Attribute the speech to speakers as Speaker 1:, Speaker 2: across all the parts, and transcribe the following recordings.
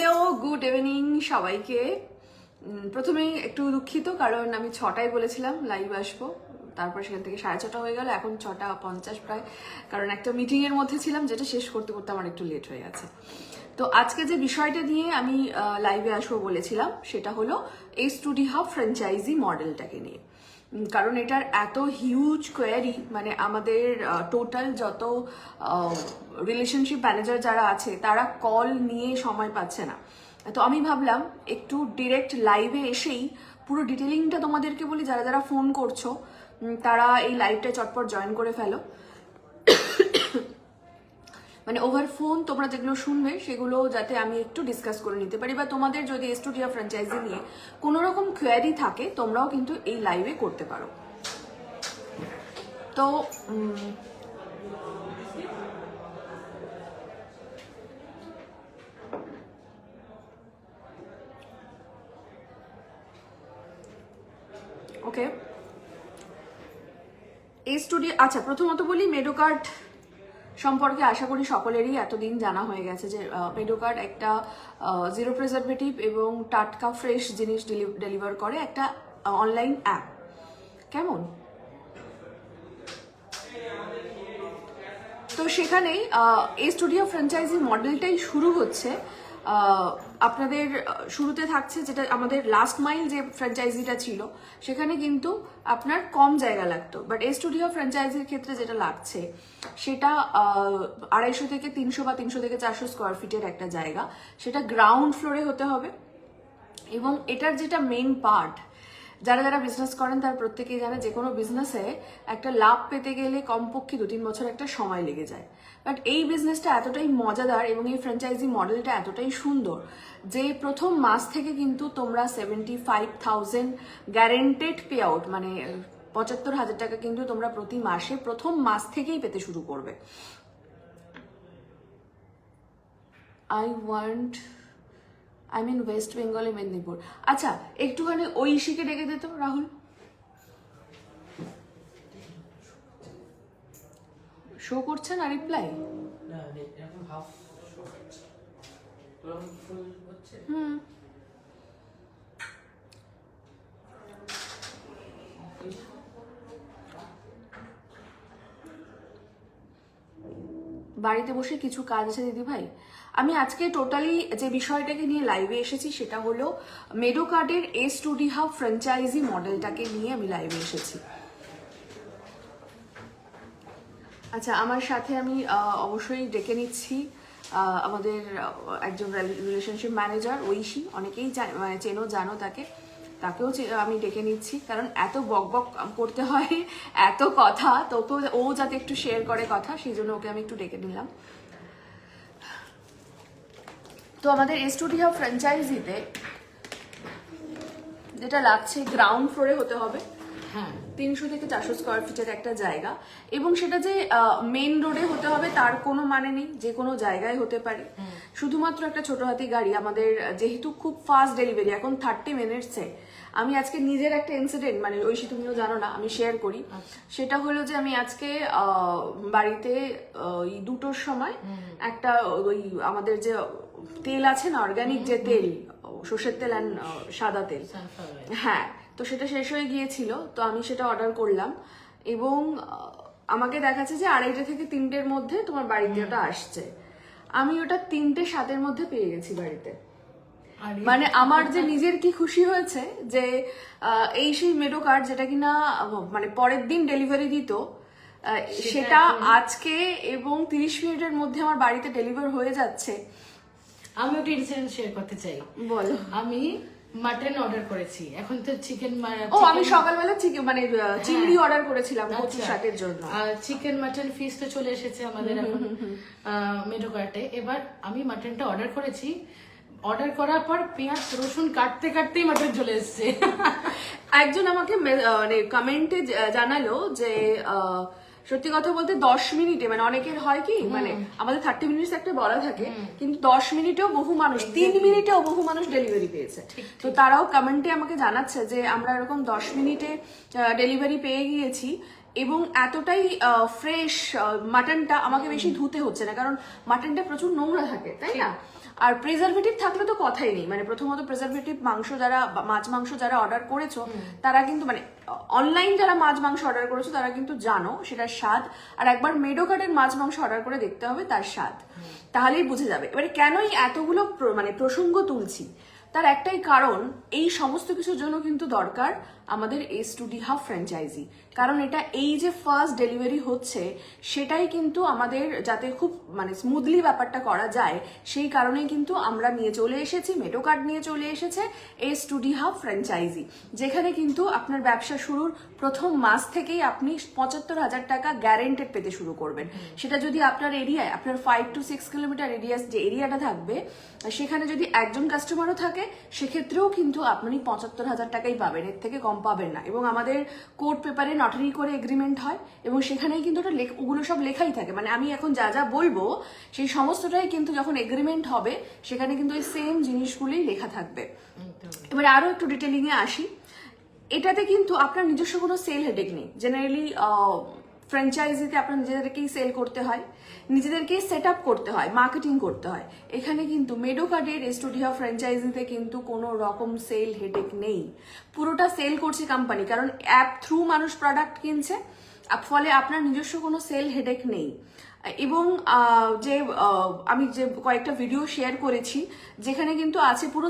Speaker 1: Hello, good evening সবাইকে। প্রথমেই একটু দুঃখিত, কারণ আমি 6টায় বলেছিলাম লাইভ আসবো, তারপর সেখান থেকে 6:30 হয়ে গেল, এখন 6:50 প্রায়, কারণ একটা মিটিংয়ের মধ্যে ছিলাম যেটা শেষ করতে করতে আমার একটু লেট হয়ে গেছে। তো আজকে যে বিষয়টা নিয়ে আমি লাইভে আসবো বলেছিলাম সেটা হলো এই স্টুডি হাব ফ্র্যাঞ্চাইজি মডেলটাকে নিয়ে। কারণ এটার এত হিউজ কোয়ারি, মানে আমাদের টোটাল যত রিলেশনশিপ ম্যানেজার যারা আছে তারা কল নিয়ে সময় পাচ্ছে না। তো আমি ভাবলাম একটু ডিরেক্ট লাইভে এসেই পুরো ডিটেলিংটা তোমাদেরকে বলি। যারা যারা ফোন করছো তারা এই লাইভটা চটপট জয়েন করে ফেলো। মানে ওভার ফোন তোমরা যেগুলো শুনবে সেগুলো যাতে আমি একটু ডিসকাস করে নিতে পারি, বা তোমাদের যদি স্টুডিও ফ্র্যাঞ্চাইজি নিয়ে কোনো রকম কোয়ারি থাকে তোমরাও কিন্তু এই লাইভে করতে পারো। তো ওকে, এই স্টুডিও, আচ্ছা প্রথমত বলি মেডোকার্ট সম্পর্কে আশা করি সকলেরই এতদিন জানা হয়ে গেছে যে মেডোকার্ট একটা জিরো প্রিজারভেটিভ এবং টাটকা ফ্রেশ জিনিস ডেলিভার করে একটা অনলাইন অ্যাপ। কেমন? তো সেখানেই এই স্টুডিও ফ্র্যাঞ্চাইজি মডেলটাই শুরু হচ্ছে। আপনাদের শুরুতে থাকছে যেটা আমাদের লাস্ট মাইল যে ফ্র্যাঞ্চাইজিটা ছিল সেখানে কিন্তু আপনার কম জায়গা লাগতো, বাট এই স্টুডিও ফ্র্যাঞ্চাইজির ক্ষেত্রে যেটা লাগছে সেটা 250 থেকে 300 বা 300 থেকে 400 স্কোয়ার ফিটের একটা জায়গা, সেটা গ্রাউন্ড ফ্লোরে হতে হবে। এবং এটার যেটা মেইন পার্ট, যারা যারা বিজনেস করেন তার প্রত্যেকেই জানে যে কোনো বিজনেসে একটা লাভ পেতে গেলে কমপক্ষে 2-3 বছর একটা সময় লেগে যায়। বাট এই বিজনেসটা এতটাই মজাদার এবং এই ফ্র্যাঞ্চাইজি মডেলটা এতটাই সুন্দর যে প্রথম মাস থেকে কিন্তু তোমরা 75,000 গ্যারেন্টেড পে আউট, মানে 75,000 টাকা কিন্তু তোমরা প্রতি মাসে প্রথম মাস থেকেই পেতে শুরু করবে। আই মিন ওয়েস্ট বেঙ্গলে মেদিনীপুর। আচ্ছা একটুখানি ঐশীকে ডেকে দিত রাহুল। শো করছে না রিপ্লাই? বাড়িতে বসে কিছু কাজ আছে দিদি ভাই। আমি আজকে টোটালি যে বিষয়টাকে নিয়ে লাইভে এসেছি সেটা হলো মেডোকার্টের এই স্টুডি হাব ফ্র্যাঞ্চাইজি মডেলটাকে নিয়ে আমি লাইভে এসেছি। আচ্ছা, আমার সাথে আমি অবশ্যই ডেকে নিচ্ছি আমাদের একজন রিলেশনশিপ ম্যানেজার ঐশী, অনেকেই চেনো জানো তাকে, তাকেও আমি ডেকে নিচ্ছি, কারণ এত বক বক করতে হয়, এত কথা, তোকেও ও যাতে একটু শেয়ার করে কথা, সেই জন্য ওকে আমি একটু ডেকে নিলাম। তো আমাদের স্টুডিও ফ্র্যাঞ্চাইজিতে যেটা লাগছে গ্রাউন্ড ফ্লোরে হতে হবে, 300 থেকে 400 স্কোয়ার ফিটের একটা জায়গা, এবং সেটা যে মেইন রোডে হতে হবে তার কোনো মানে নেই, যে কোনো জায়গায় হতে পারে। শুধুমাত্র একটা ছোট হাতি গাড়ি, আমাদের যেহেতু খুব ফাস্ট ডেলিভারি, এখন 30 মিনিটসে। আমি আজকে নিজের একটা ইনসিডেন্ট, মানে ঐশী তুমিও জানো না, আমি শেয়ার করি। সেটা হলো যে আমি আজকে বাড়িতে 2টোর সময় একটা ওই আমাদের যে তেল আছে না, অর্গানিক যে তেল, সর্ষের তেল অ্যান্ড সাদা তেল, হ্যাঁ, তো সেটা শেষ হয়ে গিয়েছিল, তো আমি সেটা অর্ডার করলাম এবং আমাকে দেখাচ্ছে যে 2:30 থেকে 3টের মধ্যে তোমার বাড়িতে ওটা আসছে। আমি ওটা 3:07 মধ্যে পেয়ে গেছি বাড়িতে। মানে আমার যে নিজের কি খুশি হয়েছে যে এই সেই মেডোকার্ট যেটা কিনা মানে পরের দিন ডেলিভারি দিত, সেটা আজকে এবং 30 মিনিটের মধ্যে আমার বাড়িতে ডেলিভার হয়ে যাচ্ছে।
Speaker 2: আমি একটা ইনসিডেন্ট শেয়ার করতে চাই।
Speaker 1: বলো।
Speaker 2: আমি মাটন অর্ডার করেছি, এখন তো চিকেন।
Speaker 1: ও, আমি সকালবেলা চিকেন মানে চিংড়ি অর্ডার করেছিলাম কচু শাকের জন্য।
Speaker 2: চিকেন মাটন ফিশ তো চলে এসেছে আমাদের এখন মেডোকার্টে। এবার আমি মাটনটা অর্ডার করেছি, অর্ডার করার পর পেঁয়াজ রসুন কাটতে কাটতেই মাটন চলে এসেছে।
Speaker 1: একজন আমাকে মানে কমেন্টে জানালো যে সত্যি কথা বলতে 10 মিনিটে, মানে অনেকের হয় কি, মানে আমাদের 30 মিনিটস একটা বলা থাকে, কিন্তু 10 মিনিটেও বহু মানুষ, 3 মিনিটেও বহু মানুষ ডেলিভারি পেয়েছে। তো তারাও কমেন্টে আমাকে জানাচ্ছে যে আমরা এরকম 10 মিনিটে ডেলিভারি পেয়ে গিয়েছি এবং এতটাই ফ্রেশ মাটনটা আমাকে বেশি ধুতে হচ্ছে না, কারণ মাটনটা প্রচুর নোংরা থাকে, তাই না? আর প্রিজারভেটিভ থাকলে তো কথাই নেই, মানে প্রথমত প্রিজারভেটিভ মাংস যারা মাছ মাংস যারা অর্ডার করেছো তারা কিন্তু মানে অনলাইন যারা মাছ মাংস অর্ডার করেছো তারা কিন্তু জানো সেটার স্বাদ, আর একবার মেডোকার্ডের মাছ মাংস অর্ডার করে দেখতে হবে তার স্বাদ, তাহলেই বুঝে যাবে। এবারে কেনই এতগুলো মানে প্রসঙ্গ তুলছি, তার একটাই কারণ, এই সমস্ত কিছুর জন্য কিন্তু দরকার আমাদের S2D হাব ফ্র্যাঞ্চাইজি, কারণ এটা এই যে ফার্স্ট ডেলিভারি হচ্ছে সেটাই কিন্তু আমাদের যাতে খুব মানে স্মুথলি ব্যাপারটা করা যায় সেই কারণেই কিন্তু আমরা নিয়ে চলে এসেছি, মেডোকার্ড নিয়ে চলে এসেছে S2D হাব ফ্র্যাঞ্চাইজি, যেখানে কিন্তু আপনার ব্যবসা শুরুর প্রথম মাস থেকেই আপনি 75,000 টাকা গ্যারেন্টেড পেতে শুরু করবেন। সেটা যদি আপনার এরিয়ায়, আপনার 5 to 6 কিলোমিটার এরিয়া যে এরিয়াটা থাকবে সেখানে যদি একজন কাস্টমারও থাকে সেক্ষেত্রেও কিন্তু আপনি 75,000 টাকাই পাবেন, এর থেকে কম পাবেন না। এবং আমাদের কোর্ট পেপারে নটারি করে এগ্রিমেন্ট হয় এবং সেখানেই কিন্তু ওগুলো সব লেখাই থাকে, মানে আমি এখন যা যা বলবো সেই সমস্তটাই কিন্তু যখন এগ্রিমেন্ট হবে সেখানে কিন্তু এই সেম জিনিসগুলোই লেখা থাকবে। এবার আরো একটু ডিটেলিং এ আসি, এটাতে কিন্তু আপনার নিজস্ব কোনো সেল হেডেক নেই। জেনারেলি ফ্র্যাঞ্চাইজিতে আপনার নিজেদেরকেই সেল করতে হয়, নিজেদেরকেই সেট আপ করতে হয়, মার্কেটিং করতে হয়। এখানে কিন্তু মেডোকার্ডের S2D হাব ফ্র্যাঞ্চাইজিতে কিন্তু কোনো রকম সেল হেডেক নেই, পুরোটা সেল করছে কোম্পানি, কারণ অ্যাপ থ্রু মানুষ প্রোডাক্ট কিনছে, ফলে আপনার নিজস্ব কোনো সেল হেডেক নেই। এবং যে আমি যে কয়েকটা ভিডিও শেয়ার করেছি যেখানে কিন্তু আছে পুরো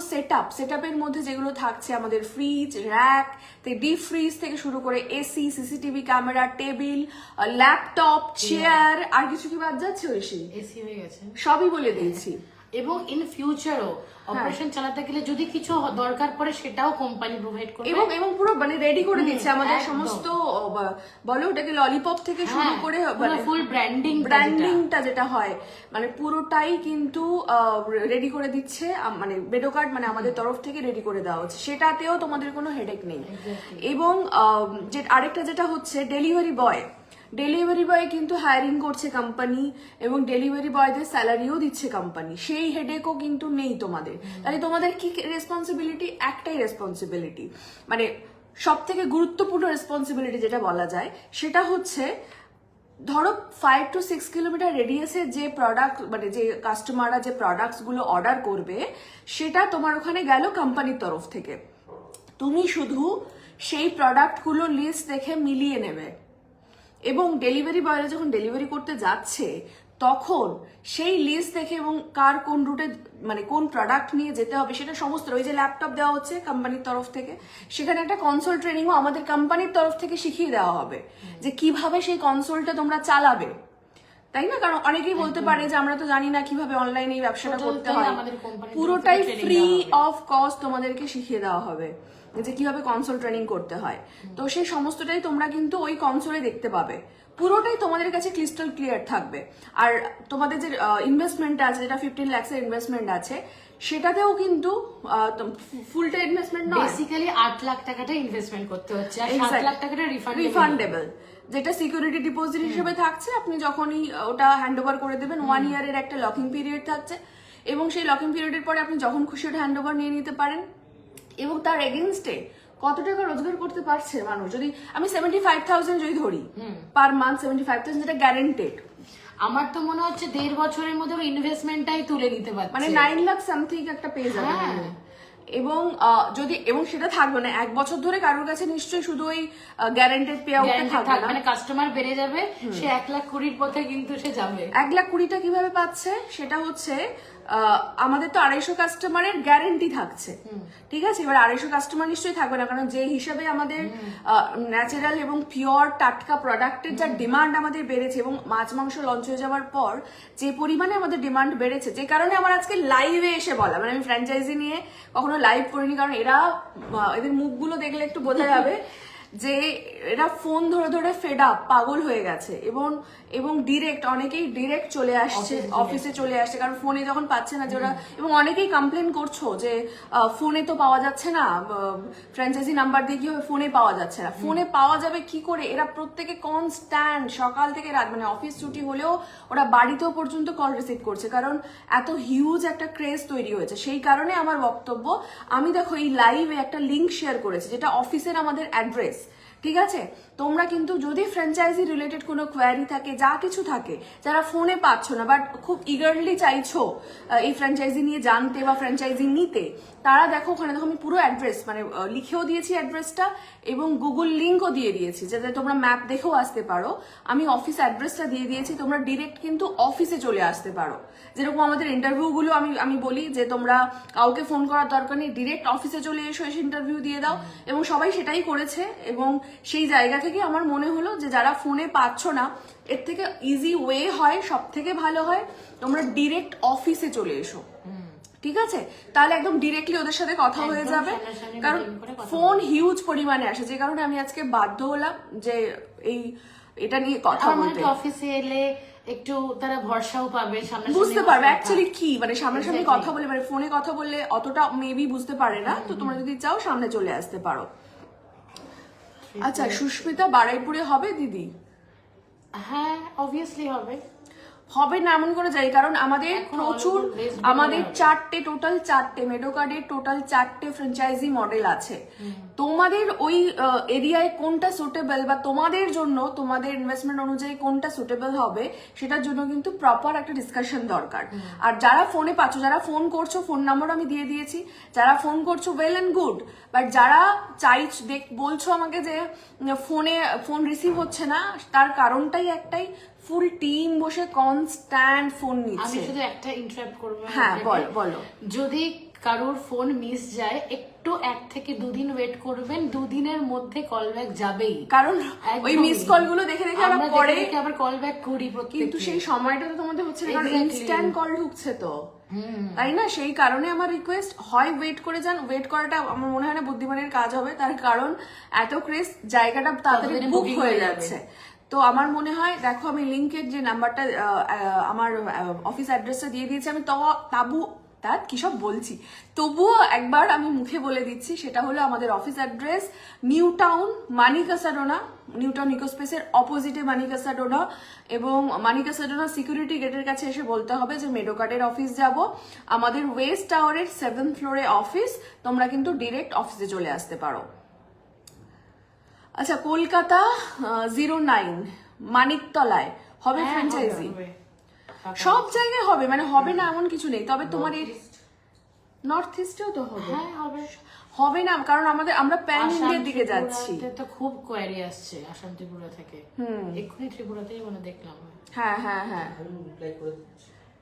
Speaker 1: সেটআপের মধ্যে যেগুলো থাকছে আমাদের ফ্রিজ, র্যাক, ডিপ ফ্রিজ থেকে শুরু করে AC, CCTV camera, table, laptop, chair, আর কিছু কি বাদ যাচ্ছে?
Speaker 2: এসি হয়ে গেছে,
Speaker 1: সবই বলে দিয়েছি।
Speaker 2: এবং ইন ফিউচারও অপারেশন চালাতে গেলে যদি কিছু দরকার পড়ে সেটাও কোম্পানি প্রোভাইড করবে,
Speaker 1: এবং পুরো মানে রেডি করে দিচ্ছে আমাদের সমস্ত, বলো ওটাকে ললিপপ থেকে শুরু করে
Speaker 2: ফুল
Speaker 1: ব্র্যান্ডিংটা যেটা হয় মানে পুরোটাই কিন্তু রেডি করে দিচ্ছে, মানে মেডোকার্ড মানে আমাদের তরফ থেকে রেডি করে দেওয়া হচ্ছে, সেটাতেও তোমাদের কোনো হেডেক নেই। এবং যে আরেকটা যেটা হচ্ছে ডেলিভারি বয় কিন্তু হায়ারিং করছে কোম্পানি এবং ডেলিভারি বয়দের স্যালারিও দিচ্ছে কোম্পানি, সেই হেডেকও কিন্তু নেই তোমাদের। তাহলে তোমাদের কি রেসপন্সিবিলিটি? একটাই রেসপন্সিবিলিটি, মানে সব থেকে গুরুত্বপূর্ণ রেসপন্সিবিলিটি যেটা বলা যায় সেটা হচ্ছে, ধরো 5 to 6 কিলোমিটার রেডিয়াসে যে প্রোডাক্ট মানে যে কাস্টমাররা যে প্রোডাক্টস গুলো অর্ডার করবে সেটা তোমার ওখানে গেল কোম্পানির তরফ থেকে, তুমি শুধু সেই প্রোডাক্টগুলো লিস্ট দেখে মিলিয়ে নেবে এবং ডেলিভারি বয়রা যখন ডেলিভারি করতে যাচ্ছে তখন সেই লিস্ট দেখে এবং কার কোন রুটে মানে কোন প্রোডাক্ট নিয়ে যেতে হবে সেটা সমস্ত, ওই যে ল্যাপটপ দেওয়া হচ্ছে কোম্পানির তরফ থেকে, সেখানে একটা কনসোল ট্রেনিংও আমাদের কোম্পানির তরফ থেকে শিখিয়ে দেওয়া হবে যে কিভাবে সেই কনসোলটা তোমরা চালাবে, তাই না? কারণ অনেকেই বলতে পারে যে আমরা তো জানি না কিভাবে অনলাইনে এই ব্যবসাটা করতে হয়, পুরোটাই ফ্রি অফ কস্ট তোমাদেরকে শিখিয়ে দেওয়া হবে যে কিভাবে কনসোল ট্রেনিং করতে হয়। তো সেই সমস্তটাই তোমরা কিন্তু ওই কনসোলে দেখতে পাবে, পুরোটাই তোমাদের কাছে ক্রিস্টাল ক্লিয়ার থাকবে। আর তোমাদের যে ইনভেস্টমেন্ট আছে, যেটা 15 lakhs এর ইনভেস্টমেন্ট আছে, সেটাতেও কিন্তু ফুলটা ইনভেস্টমেন্ট নয়,
Speaker 2: বেসিক্যালি 8 লাখ টাকাটা ইনভেস্টমেন্ট করতে হচ্ছে আর 7 লাখ টাকাটা
Speaker 1: রিফান্ডেবল, যেটা সিকিউরিটি ডিপোজিট হিসেবে থাকছে। আপনি যখনই ওটা হ্যান্ড ওভার করে দেবেন 1 ইয়ারের একটা লকিং পিরিয়ড থাকছে এবং সেই লকিং পিরিয়ডের পরে আপনি যখন খুশি ওটা হ্যান্ড ওভার নিয়ে নিতে পারেন। এবং তার এগেনস্টে কত টাকা রোজগার করতে পারছে মানুষ, যদি আমি 75,000 যদি ধরি পার মান্থ, 75,000 যেটা গ্যারেন্টেড,
Speaker 2: আমার তো মনে হচ্ছে 1.5 বছরের মধ্যে ইনভেস্টমেন্টটাই তুলে নিতে পারছে,
Speaker 1: মানে 9 লাখ সামথিং একটা পেয়ে যাবে। এবং যদি এবং সেটা থাকবে না 1 বছর ধরে, কারোর কাছে নিশ্চয়ই শুধু ওই গ্যারান্টেড পে আউট থাকবে না,
Speaker 2: মানে কাস্টমার বেড়ে যাবে, সে 1,20,000 পথে কিন্তু সে যাবে।
Speaker 1: 1,20,000টা কিভাবে পাচ্ছে সেটা হচ্ছে আমাদের তো 250 কাস্টমারের গ্যারেন্টি থাকছে, ঠিক আছে? এবার 250 কাস্টমার নিশ্চয়ই থাকবে না, কারণ যে হিসাবে আমাদের ন্যাচারাল এবং পিওর টাটকা প্রোডাক্টের যা ডিমান্ড আমাদের বেড়েছে এবং মাছ মাংস লঞ্চ হয়ে যাওয়ার পর যে পরিমাণে আমাদের ডিমান্ড বেড়েছে, যে কারণে আমার আজকে লাইভে এসে বলা, মানে আমি ফ্র্যাঞ্চাইজি নিয়ে কখনো লাইভ করিনি, কারণ এদের মুখগুলো দেখলে একটু বোঝা যাবে যে এরা ফোন ধরে ধরে ফেড আপ, পাগল হয়ে গেছে। এবং অনেকেই ডিরেক্ট চলে আসছে, অফিসে চলে আসছে, কারণ ফোনে যখন পাচ্ছে না যে ওরা, এবং অনেকেই কমপ্লেন করছো যে ফোনে তো পাওয়া যাচ্ছে না, ফ্র্যাঞ্চাইজি নাম্বার দিয়ে কি হবে, ফোনে পাওয়া যাচ্ছে না। ফোনে পাওয়া যাবে কি করে? এরা প্রত্যেকে কনস্ট্যান্ট সকাল থেকে রাত, মানে অফিস ছুটি হলেও ওরা বাড়িতেও পর্যন্ত কল রিসিভ করছে, কারণ এত হিউজ একটা ক্রেজ তৈরি হয়েছে। সেই কারণে আমার বক্তব্য, আমি দেখো এই লাইভে একটা লিঙ্ক শেয়ার করেছি যেটা অফিসের আমাদের অ্যাড্রেস, ঠিক আছে? তোমরা কিন্তু যদি ফ্র্যাঞ্চাইজি রিলেটেড কোনো কোয়ারি থাকে, যা কিছু থাকে, যারা ফোনে পাচ্ছ না বাট খুব ইগারলি চাইছো এই ফ্র্যাঞ্চাইজি নিয়ে জানতে বা ফ্র্যাঞ্চাইজি নিতে, তারা দেখো ওখানে দেখো আমি পুরো অ্যাড্রেস মানে লিখেও দিয়েছি অ্যাড্রেসটা এবং গুগল লিঙ্কও দিয়ে দিয়েছি যাতে তোমরা ম্যাপ দেখেও আসতে পারো। আমি অফিস অ্যাড্রেসটা দিয়ে দিয়েছি, তোমরা ডিরেক্ট কিন্তু অফিসে চলে আসতে পারো। যেরকম আমাদের ইন্টারভিউগুলো আমি বলি যে তোমরা কাউকে ফোন করার দরকার নেই, ডিরেক্ট অফিসে চলে এসে ইন্টারভিউ দিয়ে দাও, এবং সবাই সেটাই করেছে। এবং সেই জায়গা থেকে আমার মনে হলো যে যারা ফোনে পাচ্ছ না, এর থেকে ইজি ওয়ে হয়, সব থেকে ভালো হয় তোমরা ডিরেক্ট অফিসে চলে এসো। ঠিক আছে? তাহলে একদম ডিরেক্টলি ওদের সাথে কথা হয়ে যাবে, কারণ ফোন হিউজ পরিমাণে আসে, যে কারণে আমি আজকে বাধ্য হলাম যে এটা নিয়ে কথা বলতে।
Speaker 2: অফিসে এলে একটু তারা ভরসাও পাবে,
Speaker 1: বুঝতে পারবে অ্যাকচুয়ালি কি মানে সামনাসামনি কথা বলে, মানে ফোনে কথা বললে অতটা মেবি বুঝতে পারে না। তো তোমরা যদি চাও সামনে চলে আসতে পারো। আচ্ছা, সুস্মিতা বারাইপুরে হবে দিদি?
Speaker 2: হ্যাঁ, অবভিয়াসলি হবে।
Speaker 1: হবে না এমন করে যাই, কারণ আমাদের প্রচুর, আমাদের টোটাল চারটে মেডোকার্ডের টোটাল 4টে ফ্র্যাঞ্চাইজি মডেল আছে। তোমাদের ওই এরিয়ায় কোনটা সুটেবল বা তোমাদের জন্য তোমাদের ইনভেস্টমেন্ট অনুযায়ী কোনটা সুটেবল হবে, সেটার জন্য কিন্তু প্রপার একটা ডিসকাশন দরকার। আর যারা ফোনে পাচ্ছ, যারা ফোন করছো, ফোন নাম্বার আমি দিয়ে দিয়েছি, যারা ফোন করছো ওয়েল অ্যান্ড গুড, বাট যারা বলছো আমাকে যে ফোন রিসিভ হচ্ছে না, তার কারণটাই একটাই, ফুল টিম বসে কনস্ট্যান্ট ফোন নিচ্ছে।
Speaker 2: আমি শুধু একটা ইন্টারাপ্ট করব।
Speaker 1: হ্যাঁ, বলো।
Speaker 2: যদি কারোর ফোন মিস যায়, একটু 1 থেকে 2 দিন ওয়েট করবেন, 2 দিনের মধ্যে কল ব্যাক যাবেই,
Speaker 1: কারণ ওই মিস কল গুলো দেখে আমরা পরে
Speaker 2: আবার কল ব্যাক করি।
Speaker 1: কিন্তু সেই সময়টা তো তোমাদের হচ্ছে না, কারণ ইনস্ট্যান্ট কল ঢুকছে তো, তাই না? সেই কারণে আমার রিকোয়েস্ট হয় ওয়েট করে যান। ওয়েট করাটা আমার মনে হয় না বুদ্ধিমানের কাজ হবে, তার কারণ এত ক্রেজ, জায়গাটা তাড়াতাড়ি বুক হয়ে যাচ্ছে। তো আমার মনে হয়, দেখো আমি লিঙ্কের যে নাম্বারটা আমার অফিস অ্যাড্রেসটা দিয়ে দিয়েছি, আমি কি সব বলছি, তবুও একবার আমি মুখে বলে দিচ্ছি। সেটা হলো আমাদের office address new town Manikasadona, new town ইকোস্পেসের অপোজিটে মানিকাসাডোনা, এবং মানিকাসাডোনা সিকিউরিটি গেটের কাছে এসে বলতে হবে যে মেডোকার্ডের অফিস যাব। আমাদের ওয়েস্ট টাওয়ারের 7th ফ্লোরে অফিস, তোমরা কিন্তু ডিরেক্ট অফিসে চলে আসতে পারো। আচ্ছা, কলকাতা 09 মানিকতলায় হবে ফ্র্যাঞ্চাইজি। সব জায়গায় হবে, মানে হবে না এমন কিছু নেই, তবে তোমার এই নর্থ ইস্টেও তো হবে।
Speaker 2: হ্যাঁ,
Speaker 1: হবে না, কারণ আমরা প্যান ইন্ডিয়ার দিকে যাচ্ছি।
Speaker 2: তো খুব কোয়ারি আসছে আসাম ত্রিপুরা থেকে, এক্ষুনি ত্রিপুরাতেই মনে দেখলাম।
Speaker 1: হ্যাঁ।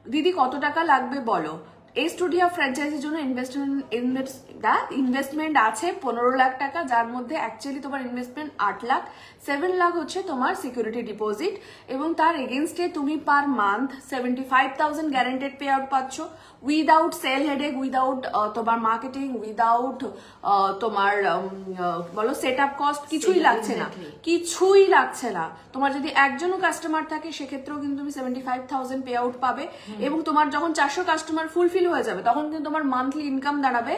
Speaker 1: দিদি কত টাকা লাগবে বলো? এই স্টুডিও ফ্র্যাঞ্চাইজির জন্য ইনভেস্টমেন্ট আছে 15 লাখ টাকা, যার মধ্যে অ্যাকচুয়ালি তোমার ইনভেস্টমেন্ট 8 লাখ, 7 লাখ হচ্ছে তোমার সিকিউরিটি ডিপোজিট, এবং তার এগেনস্টে তুমি per month 75,000 guaranteed pay out পাচ্ছ, উইদাউট সেল হেডেক, উইদাউট তোমার মার্কেটিং, উইদাউট তোমার বলো সেট আপ কস্ট, কিছুই লাগছে না। তোমার যদি একজনও কাস্টমার থাকে সেক্ষেত্রেও কিন্তু তুমি 75,000 পে আউট পাবে, এবং তোমার যখন 400 কাস্টমার ফুলফিল হয়ে যাবে তখন কিন্তু তোমার মান্থলি ইনকাম দাঁড়াবে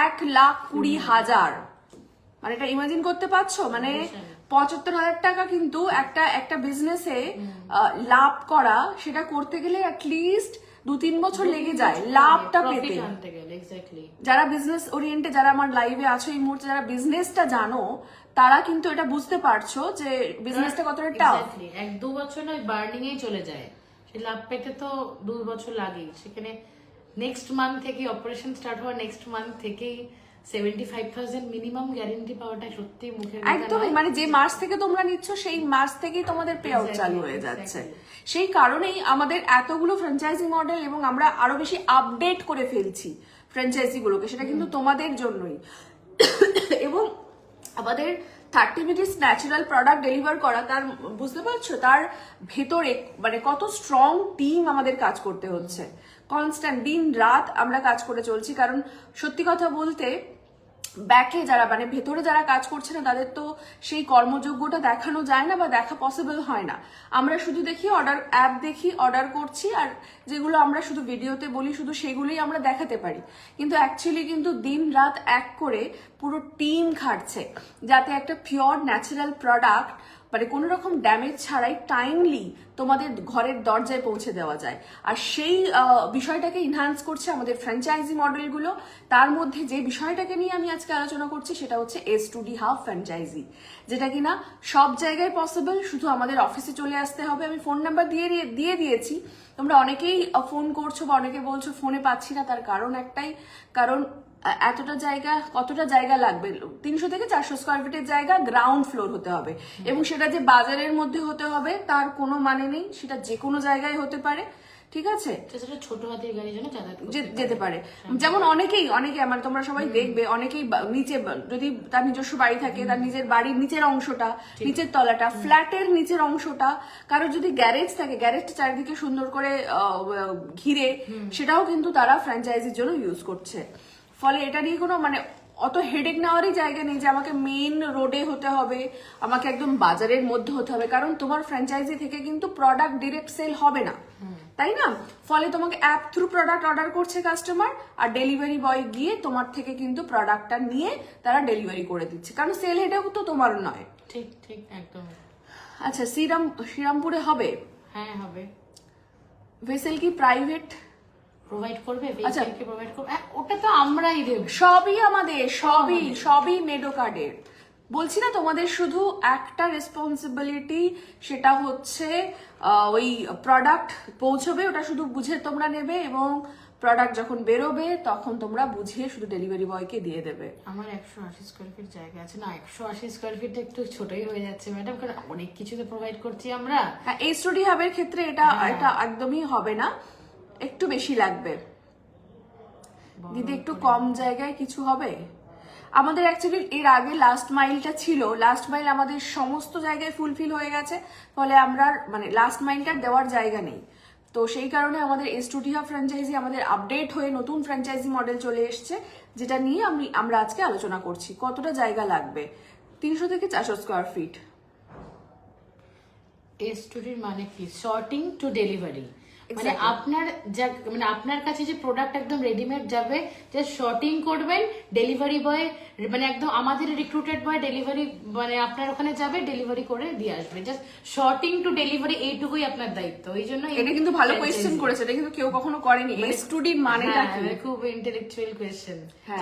Speaker 1: 1,20,000। মানে এটা ইমাজিন করতে পারছো? মানে 75,000 টাকা কিন্তু একটা বিজনেসে লাভ করা, সেটা করতে গেলে অ্যাটলিস্ট 2-3 বছর লেগে যায় লাভটা পেতে। যারা বিজনেস ওরিয়েন্টেড, যারা আমার লাইভে আছো এই মুহূর্তে, যারা বিজনেসটা জানো, তারা কিন্তু এটা বুঝতে পারছো যে বিজনেসটা কতটা টাফ।
Speaker 2: 1-2 বছর নয়, বার্নিং এই চলে যায়। সেই লাভ পেতে তো 2 বছর লাগেই। সেখানে নেক্সট মান্থ থেকে অপারেশন স্টার্ট হওয়ার নেক্সট মান্থ থেকেই 75,000 মিনিমাম গ্যারান্টি পাওয়াটা সত্যি মুখের কথা।
Speaker 1: একদম, মানে যে মাস থেকে তোমরা নিচ্ছ সেই মাস থেকেই তোমাদের পে আউট চালু হয়ে যাচ্ছে। সেই কারণেই আমাদের এতগুলো ফ্র্যাঞ্চাইজি মডেল, এবং আমরা আরো বেশি আপডেট করে ফেলছি ফ্র্যাঞ্চাইজি গুলোকে, সেটা কিন্তু তোমাদের জন্যই। এবং আমাদের 30 মিনিটস ন্যাচারাল প্রোডাক্ট ডেলিভার করা, তার বুঝতে পারছো তার ভেতরে মানে কত স্ট্রং টিম আমাদের কাজ করতে হচ্ছে। কনস্ট্যান্ট দিন রাত আমরা কাজ করে চলছি, কারণ সত্যি কথা বলতে ব্যাকে যারা মানে ভেতরে যারা কাজ করছে না, তাদের তো সেই কর্মযোগ্যটা দেখানো যায় না বা দেখা পসিবল হয় না। আমরা শুধু দেখি অ্যাপ দেখি, অর্ডার করছি, আর যেগুলো আমরা শুধু ভিডিওতে বলি শুধু সেগুলোই আমরা দেখাতে পারি, কিন্তু অ্যাকচুয়ালি কিন্তু দিন রাত এক করে পুরো টিম খাটছে যাতে একটা পিওর ন্যাচারাল প্রোডাক্ট মানে কোনো রকম ড্যামেজ ছাড়াই টাইমলি তোমাদের ঘরের দরজায় পৌঁছে দেওয়া যায়। আর সেই বিষয়টাকে ইনহ্যান্স করছে আমাদের ফ্র্যাঞ্চাইজি মডেলগুলো। তার মধ্যে যে বিষয়টাকে নিয়ে আমি আজকে আলোচনা করছি সেটা হচ্ছে S2D হাব ফ্র্যাঞ্চাইজি, যেটা কিনা সব জায়গায় পসিবল, শুধু আমাদের অফিসে চলে আসতে হবে। আমি ফোন নাম্বার দিয়ে দিয়েছি, তোমরা অনেকেই ফোন করছো বা অনেকে বলছো ফোনে পাচ্ছি না। তার কারণ একটাই, কারণ এতটা জায়গা, কতটা জায়গা লাগবে, 300 থেকে 400 স্কোয়ার ফিটের জায়গা, গ্রাউন্ড ফ্লোর হতে হবে, এবং সেটা যে বাজারের মধ্যে হতে হবে তার কোনো মানে নেই, সেটা যে কোনো জায়গায় হতে পারে, ঠিক আছে?
Speaker 2: সেটা ছোট হাতির গাড়ি যেন যাতায়াত
Speaker 1: যেতে পারে। যেমন অনেকে আমার, তোমরা সবাই দেখবে, অনেকেই নিচে যদি তার নিজস্ব বাড়ি থাকে, তার নিজের বাড়ির নিচের অংশটা, নিচের তলাটা, ফ্ল্যাটের নিচের অংশটা, কারোর যদি গ্যারেজ থাকে, গ্যারেজটা চারিদিকে সুন্দর করে ঘিরে, সেটাও কিন্তু তারা ফ্র্যাঞ্চাইজির জন্য ইউজ করছে। ফলে এটা নিয়ে কোনো মানে অত হেডেক নেওয়ারই জায়গা নেই যে আমাকে মেইন রোডে হতে হবে, আমাকে একদম বাজারের মধ্যে হতে হবে, কারণ তোমার ফ্র্যাঞ্চাইজি থেকে কিন্তু প্রোডাক্ট ডিরেক্ট সেল হবে না, তাই না? ফলে তোমাকে অ্যাপ থ্রু প্রোডাক্ট অর্ডার করছে কাস্টমার, আর ডেলিভারি বয় গিয়ে তোমার থেকে কিন্তু প্রোডাক্টটা নিয়ে তারা ডেলিভারি করে দিচ্ছে, কারণ সেল হেডেও তো তোমার নয়।
Speaker 2: ঠিক ঠিক একদম।
Speaker 1: আচ্ছা, শ্রীরামপুরে হবে?
Speaker 2: হ্যাঁ হবে।
Speaker 1: ভেসেল কি প্রাইভেট
Speaker 2: প্রোভাইড করবে?
Speaker 1: আচ্ছা,
Speaker 2: ভেহিকল প্রোভাইড করবে, ওটা তো আমরাই দেব।
Speaker 1: সবই আমাদের, সবই মেডো কার্ডের। বলছি না তোমাদের শুধু একটা রেসপন্সিবিলিটি, সেটা হচ্ছে ওই প্রোডাক্ট পৌঁছবে, ওটা শুধু বুঝে তোমরা নেবে, এবং প্রোডাক্ট যখন বেরোবে তখন তোমরা বুঝিয়ে শুধু ডেলিভারি বয়কে দিয়ে দেবে।
Speaker 2: আমার 180 স্কোয়ার ফিট জায়গা আছে না, 180 স্কোয়ার ফিট একটু ছোটই হয়ে যাচ্ছে ম্যাডাম, কারণ অনেক কিছু তো প্রোভাইড করছি আমরা।
Speaker 1: হ্যাঁ, S2D হাবের ক্ষেত্রে এটা একদমই হবে না, একটু বেশি লাগবে। দিদি একটু কম জায়গায় কিছু হবে? আমাদের অ্যাকচুয়ালি এর আগে লাস্ট মাইলটা ছিল, লাস্ট মাইল আমাদের সমস্ত জায়গায় ফুলফিল হয়ে গেছে, ফলে আমরা মানে লাস্ট মাইলটা দেওয়ার জায়গা নেই। তো সেই কারণে আমাদের S2D হাব ফ্র্যাঞ্চাইজি আমাদের আপডেট হয়ে নতুন ফ্র্যাঞ্চাইজি মডেল চলে এসছে, যেটা নিয়ে আমরা আজকে আলোচনা করছি। কতটা জায়গা লাগবে? 300 থেকে 400 স্কোয়ার ফিট।
Speaker 2: S2D মানে কি? শর্টিং টু ডেলিভারি, মানে আপনার কাছে যে প্রোডাক্ট একদম রেডিমেড যাবে, জাস্ট শর্টিং করবেন, ডেলিভারি বয় মানে একদম আমাদের রিক্রুটেড বয় ডেলিভারি মানে আপনার ওখানে যাবে, ডেলিভারি করে দিয়ে আসবে। জাস্ট শর্টিং টু ডেলিভারি, এইটুকুই আপনার দায়িত্ব। এই জন্য
Speaker 1: এটা কিন্তু ভালো কোয়েশ্চেন করেছে, এটা কিন্তু কেউ কখনো করেনি। S2D মানেটা কি?
Speaker 2: খুব ইন্টেলেকচুয়াল কোয়েশ্চেন,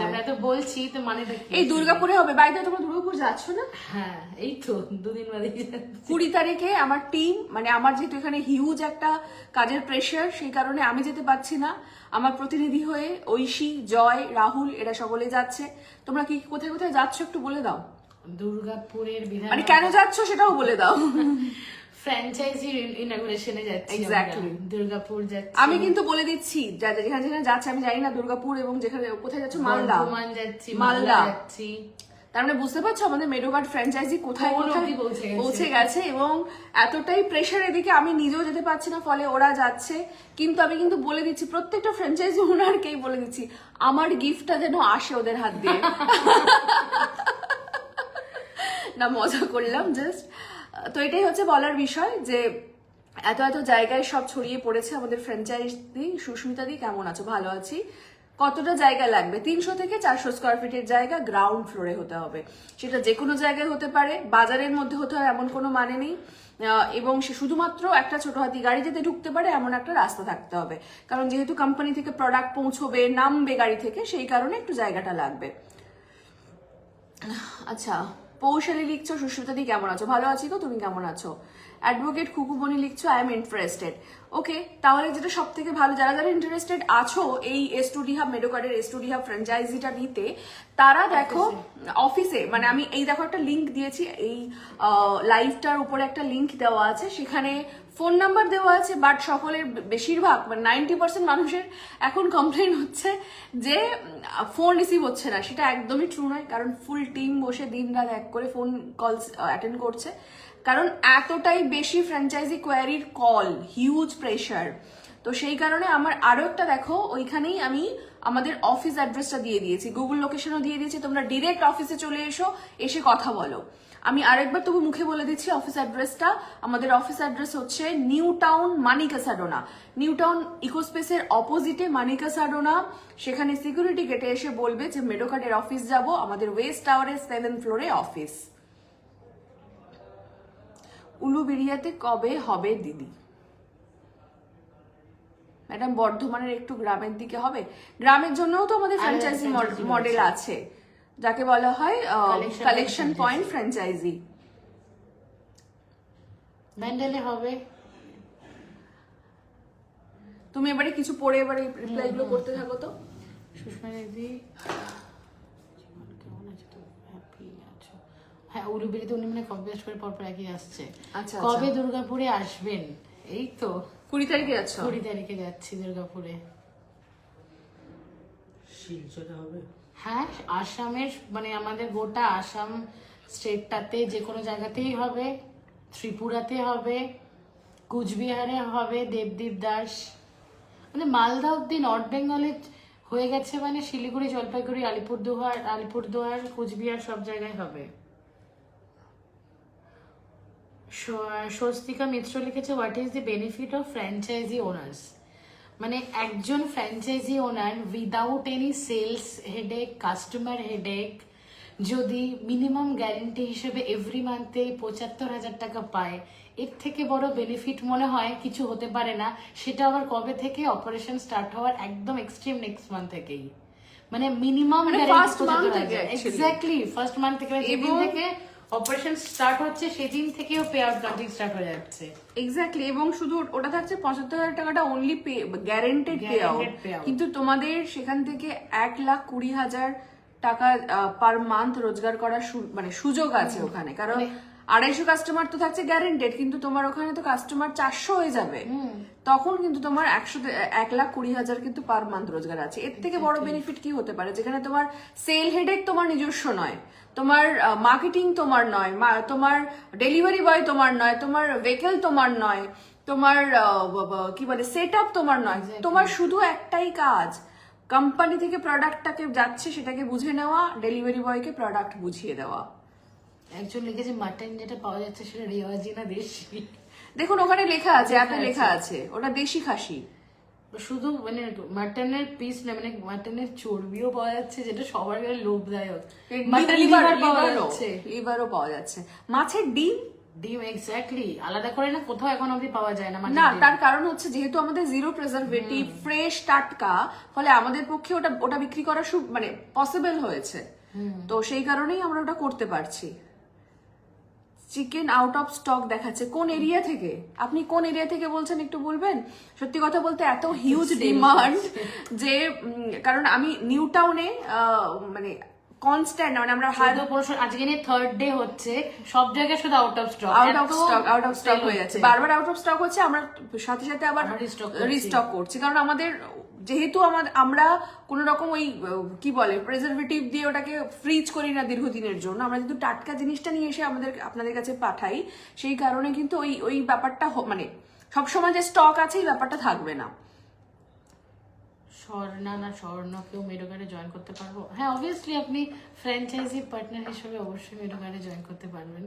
Speaker 2: আমরা তো বলছি তো মানেটা কি?
Speaker 1: এই দুর্গাপুরে হবে। বাইরে তোমরা দুর্গাপুর যাচ্ছ না?
Speaker 2: হ্যাঁ, এই তো 2 দিন বাদে
Speaker 1: 20 তারিখে আমার টিম, মানে আমার যেহেতু এখানে হিউজ একটা কাজের প্রেশার, সেই কারণে আমি যেতে পারছি না। আমার প্রতিনিধি হয়ে ঐশী, জয়, রাহুল এরা সকলে যাচ্ছে। তোমরা কি কোথায় কোথায় যাচ্ছ একটু বলে দাও।
Speaker 2: দুর্গাপুরের
Speaker 1: মানে কেন যাচ্ছ সেটাও বলে দাও।
Speaker 2: ফ্র্যাঞ্চাইজি ইনঅগ্রেশনে যাচ্ছি,
Speaker 1: এক্স্যাক্টলি
Speaker 2: দুর্গাপুর যাচ্ছি।
Speaker 1: আমি কিন্তু বলে দিচ্ছি, যেখানে যেখানে যাচ্ছে আমি জানি না দুর্গাপুর, এবং যেখানে কোথায় যাচ্ছ, মালদা
Speaker 2: যাচ্ছি,
Speaker 1: মালদা
Speaker 2: যাচ্ছি।
Speaker 1: তার মানে বুঝতে পারছো আমাদের মেডো কার্ড ফ্র্যাঞ্চাইজি কোথায় কোথায় পৌঁছে গেছে, এবং এতটাই প্রেশার এদিকে আমি নিজেও যেতে পারছি না, ফলে ওরা যাচ্ছে। কিন্তু আমি কিন্তু বলে দিচ্ছি, প্রত্যেকটা ফ্র্যাঞ্চাইজি ওনারকেই বলে দিচ্ছি, আমার গিফটটা যেন আসে ওদের হাত দিয়ে। না, মজা করলাম জাস্ট। তো এটাই হচ্ছে বলার বিষয়, যে এত এত জায়গায় সব ছড়িয়ে পড়েছে আমাদের ফ্র্যাঞ্চাইজি। সুস্মিতা দি কেমন আছো? ভালো আছি। কতটা জায়গা লাগবে? 300 থেকে 400 স্কোয়ার ফিটের জায়গা, গ্রাউন্ড ফ্লোরে হতে হবে। সেটা যে কোনো জায়গায় হতে পারে, বাজারের মধ্যে হতে হয় এমন কোনো মানে নেই, এবং সে শুধুমাত্র একটা ছোট হাতি গাড়ি যেতে ঢুকতে পারে এমন একটা রাস্তা থাকতে হবে, কারণ যেহেতু কোম্পানি থেকে প্রোডাক্ট পৌঁছবে, নামবে গাড়ি থেকে, সেই কারণে একটু জায়গাটা লাগবে। আচ্ছা, পৌশালী লিখছো, সুস্মিতা দি কেমন আছো? ভালো আছি গো, তুমি কেমন আছো? অ্যাডভোকেট খুকুবনি লিখছো, আই এম ইন্টারেস্টেড। ওকে, তাহলে যেটা সব থেকে ভালো, যারা যারা ইন্টারেস্টেড আছো এই S2D হাব মেডো কার্ডের S2D হাব ফ্র্যাঞ্চাইজিটা নিতে, তারা দেখো অফিসে, মানে আমি এই দেখো একটা লিঙ্ক দিয়েছি, এই লাইভটার উপরে একটা লিঙ্ক দেওয়া আছে, সেখানে ফোন নাম্বার দেওয়া আছে, বাট সকলের বেশিরভাগ মানে 90% মানুষের এখন কমপ্লেন হচ্ছে যে ফোন রিসিভ হচ্ছে না। সেটা একদমই ট্রু নয়, কারণ ফুল টিম বসে দিন রাত এক করে ফোন কলস অ্যাটেন্ড করছে, কারণ এতটাই বেশি ফ্র্যাঞ্চাইজি কোয়ারির কল, হিউজ প্রেশার। তো সেই কারণে আমার আরো একটা দেখো, ওইখানেই আমি আমাদের অফিস অ্যাড্রেসটা দিয়ে দিয়েছি, গুগল লোকেশনও দিয়ে দিয়েছি, তোমরা ডিরেক্ট অফিসে চলে এসো, এসে কথা বলো। আমি আরেকবার তবু মুখে বলে দিচ্ছি অফিস অ্যাড্রেসটা। আমাদের অফিস অ্যাড্রেস হচ্ছে new town Manikasadona, new town ইকোস্পেসের অপোজিটে মানিকাসাডোনা। সেখানে সিকিউরিটি গেটে এসে বলবে যে মেডো কার্ডের অফিস যাব, আমাদের ওয়েস্ট টাওয়ারের 7th ফ্লোরে অফিস। উলুবেড়িয়াতে কবে হবে দিদি? ম্যাডাম বর্ধমানের একটু গ্রামের দিকে হবে। গ্রামের জন্যও তো আমাদের ফ্র্যাঞ্চাইজি মডেল আছে, যাকে বলা হয় কালেকশন পয়েন্ট ফ্র্যাঞ্চাইজি।
Speaker 2: ব্যান্ডেলে হবে।
Speaker 1: তুমি এবারে কিছু পড়ে এবারে রিপ্লাই গুলো করতে থাকো তো।
Speaker 2: সুষমা দিদি কেমন আছে? তো হ্যাপি আছো? হ্যাঁ, উলুবেড়িতে উনি মানে কপি পেস্ট করে পরপর একই আসছে।
Speaker 1: আচ্ছা,
Speaker 2: কবে দুর্গাপুরে আসবেন? এই তো
Speaker 1: 20 তারিখে আছো?
Speaker 2: 20 তারিখে যাচ্ছি দুর্গাপুরে।
Speaker 3: শিলচরে হবে?
Speaker 2: হ্যাঁ, আসামের মানে আমাদের গোটা আসাম স্টেটটাতে যে কোনো জায়গাতেই হবে, ত্রিপুরাতে হবে, কুচবিহারে হবে, দেবদীপ দাস, মানে মালদা অব্দি নর্থ বেঙ্গলে হয়ে গেছে, মানে শিলিগুড়ি, জলপাইগুড়ি, আলিপুরদুয়ার, কুচবিহার সব জায়গায় হবে। স্বস্তিকা মিত্র লিখেছে, what is the benefit of franchise owners? মানে একজন franchise owner without any sales headache, customer headache, যদি মিনিমাম গ্যারেন্টি হিসেবে এভরি মান্থে 75,000 টাকা পায়, এর থেকে বড় বেনিফিট মনে হয় কিছু হতে পারে না। সেটা আবার কবে থেকে? অপারেশন স্টার্ট হওয়ার একদম এক্সট্রিম নেক্সট মান্থ থেকেই, মানে মিনিমাম
Speaker 1: ফার্স্ট মান্থ থেকে,
Speaker 2: এক্স্যাক্টলি ফার্স্ট মান্থ থেকে, যেদিন থেকে অপারেশন স্টার্ট হচ্ছে সেদিন থেকেও পে আউট কাউন্টিং স্টার্ট হয়ে যাচ্ছে।
Speaker 1: এক্স্যাক্টলি, এবং শুধু ওটা থাকছে 75,000 টাকাটা only pay, guaranteed pay out. কিন্তু তোমাদের সেখান থেকে 1,20,000 টাকা পার মান্থ রোজগার করার মানে সুযোগ আছে ওখানে, কারণ 250 কাস্টমার তো থাকছে গ্যারেন্টেড, কিন্তু তোমার ওখানে তো কাস্টমার 400 হয়ে যাবে, তখন কিন্তু তোমার 1,20,000 কিন্তু পার মান্থ রোজগার আছে। এর থেকে বড় বেনিফিট কি হতে পারে, যেখানে তোমার সেল হেডেক তোমার নিজস্ব নয়, তোমার মার্কেটিং তোমার নয়, তোমার ডেলিভারি বয় তোমার নয়, তোমার ভেহিকল তোমার নয়, তোমার কি বলে সেট আপ তোমার নয়, তোমার শুধু একটাই কাজ, কোম্পানি থেকে প্রোডাক্টটাকে যাচ্ছে সেটাকে বুঝে নেওয়া, ডেলিভারি বয়কে প্রোডাক্ট বুঝিয়ে দেওয়া।
Speaker 2: একজন লিখেছে মাটন যেটা পাওয়া যাচ্ছে সেটা রেওয়াজি না দেশি?
Speaker 1: দেখুন ওখানে লেখা আছে, অ্যাপে লেখা আছে ওটা দেশি খাসি।
Speaker 2: শুধু মানে মাটনের পিস না, মানে মাটনের চর্বিও পাওয়া যাচ্ছে, যেটা সবার গায়ে লোভদায়ক। মাটন লিভার পাওয়া যাচ্ছে,
Speaker 1: লিভারও পাওয়া যাচ্ছে। মাছের ডিম
Speaker 2: এক্স্যাক্টলি আলাদা করে না কোথাও এখন অবধি পাওয়া যায় না।
Speaker 1: না, তার কারণ হচ্ছে যেহেতু আমাদের জিরো প্রেজারভেটিভ, ফ্রেশ টাটকা, ফলে আমাদের পক্ষে ওটা বিক্রি করা মানে পসিবল হয়েছে, তো সেই কারণেই আমরা ওটা করতে পারছি। চিকেন আউট অফ স্টক দেখাচ্ছে, কোন এরিয়া থেকে? আপনি কোন এরিয়া থেকে বলছেন একটু বলবেন? সত্যি কথা বলতে এত হিউজ ডিমান্ড যে, কারণ আমি নিউ টাউনে মানে কনস্ট্যান্ট, মানে আমরা
Speaker 2: আজকে নিয়ে থার্ড ডে হচ্ছে, সব জায়গায় শুধু আউট অফ
Speaker 1: স্টক হয়ে যাচ্ছে, বারবার আউট অফ স্টক হচ্ছে, আমরা সাথে সাথে আবার রিস্টক করছি, কারণ আমাদের যেহেতু আমরা কোন রকম ওই কি বলে প্রেজারভেটিভ দিয়ে ওটাকে ফ্রিজ করি না দীর্ঘদিনের জন্য, আমরা কিন্তু টাটকা জিনিসটা নিয়ে এসে আপনাদের কাছে পাঠাই, সেই কারণে কিন্তু ওই ব্যাপারটা মানে সবসময় যে স্টক আছে এই ব্যাপারটা থাকবে না।
Speaker 2: স্বর্ণকেও মেডোগার্ডে জয়েন করতে পারবো? হ্যাঁ, অবভিয়াসলি আপনি ফ্র্যাঞ্চাইজি পার্টনার হিসেবে অবশ্যই মেডোগার্ডে জয়েন করতে পারবেন।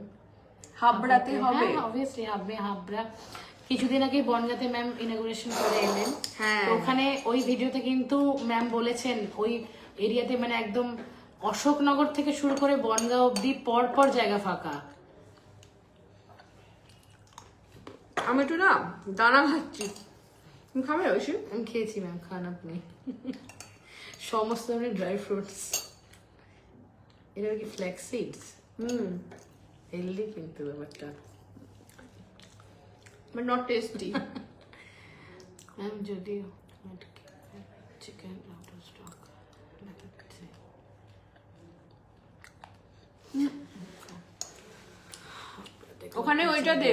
Speaker 1: হাবড়াতে হবে?
Speaker 2: অবভিয়াসলি হাবড়া। কিছুদিন আগে বনগাঁতে ম্যাম ইনঅগ্রেশন করে এলেন, ওখানে ওই ভিডিওতে কিন্তু ম্যাম বলেছেন ওই এরিয়াতে মানে একদম অশোকনগর থেকে শুরু করে বনগাঁ অব্দি পর জায়গা ফাঁকা।
Speaker 1: আমি একটু না দানা খাচ্ছি, তুমি খাবে? বেশি
Speaker 2: আমি খেয়েছি ম্যাম, খান আপনি। সমস্ত ধরনের ড্রাই ফ্রুটস, এটা কি ফ্ল্যাক্স সিডস? হেলদি কিন্তু ব্যাপারটা,
Speaker 1: বাট নট টেস্টি।
Speaker 2: ম্যাম যদিও চিকেন আউট অফ স্টক দেখাচ্ছে।
Speaker 1: ওখানে ওইটা দে,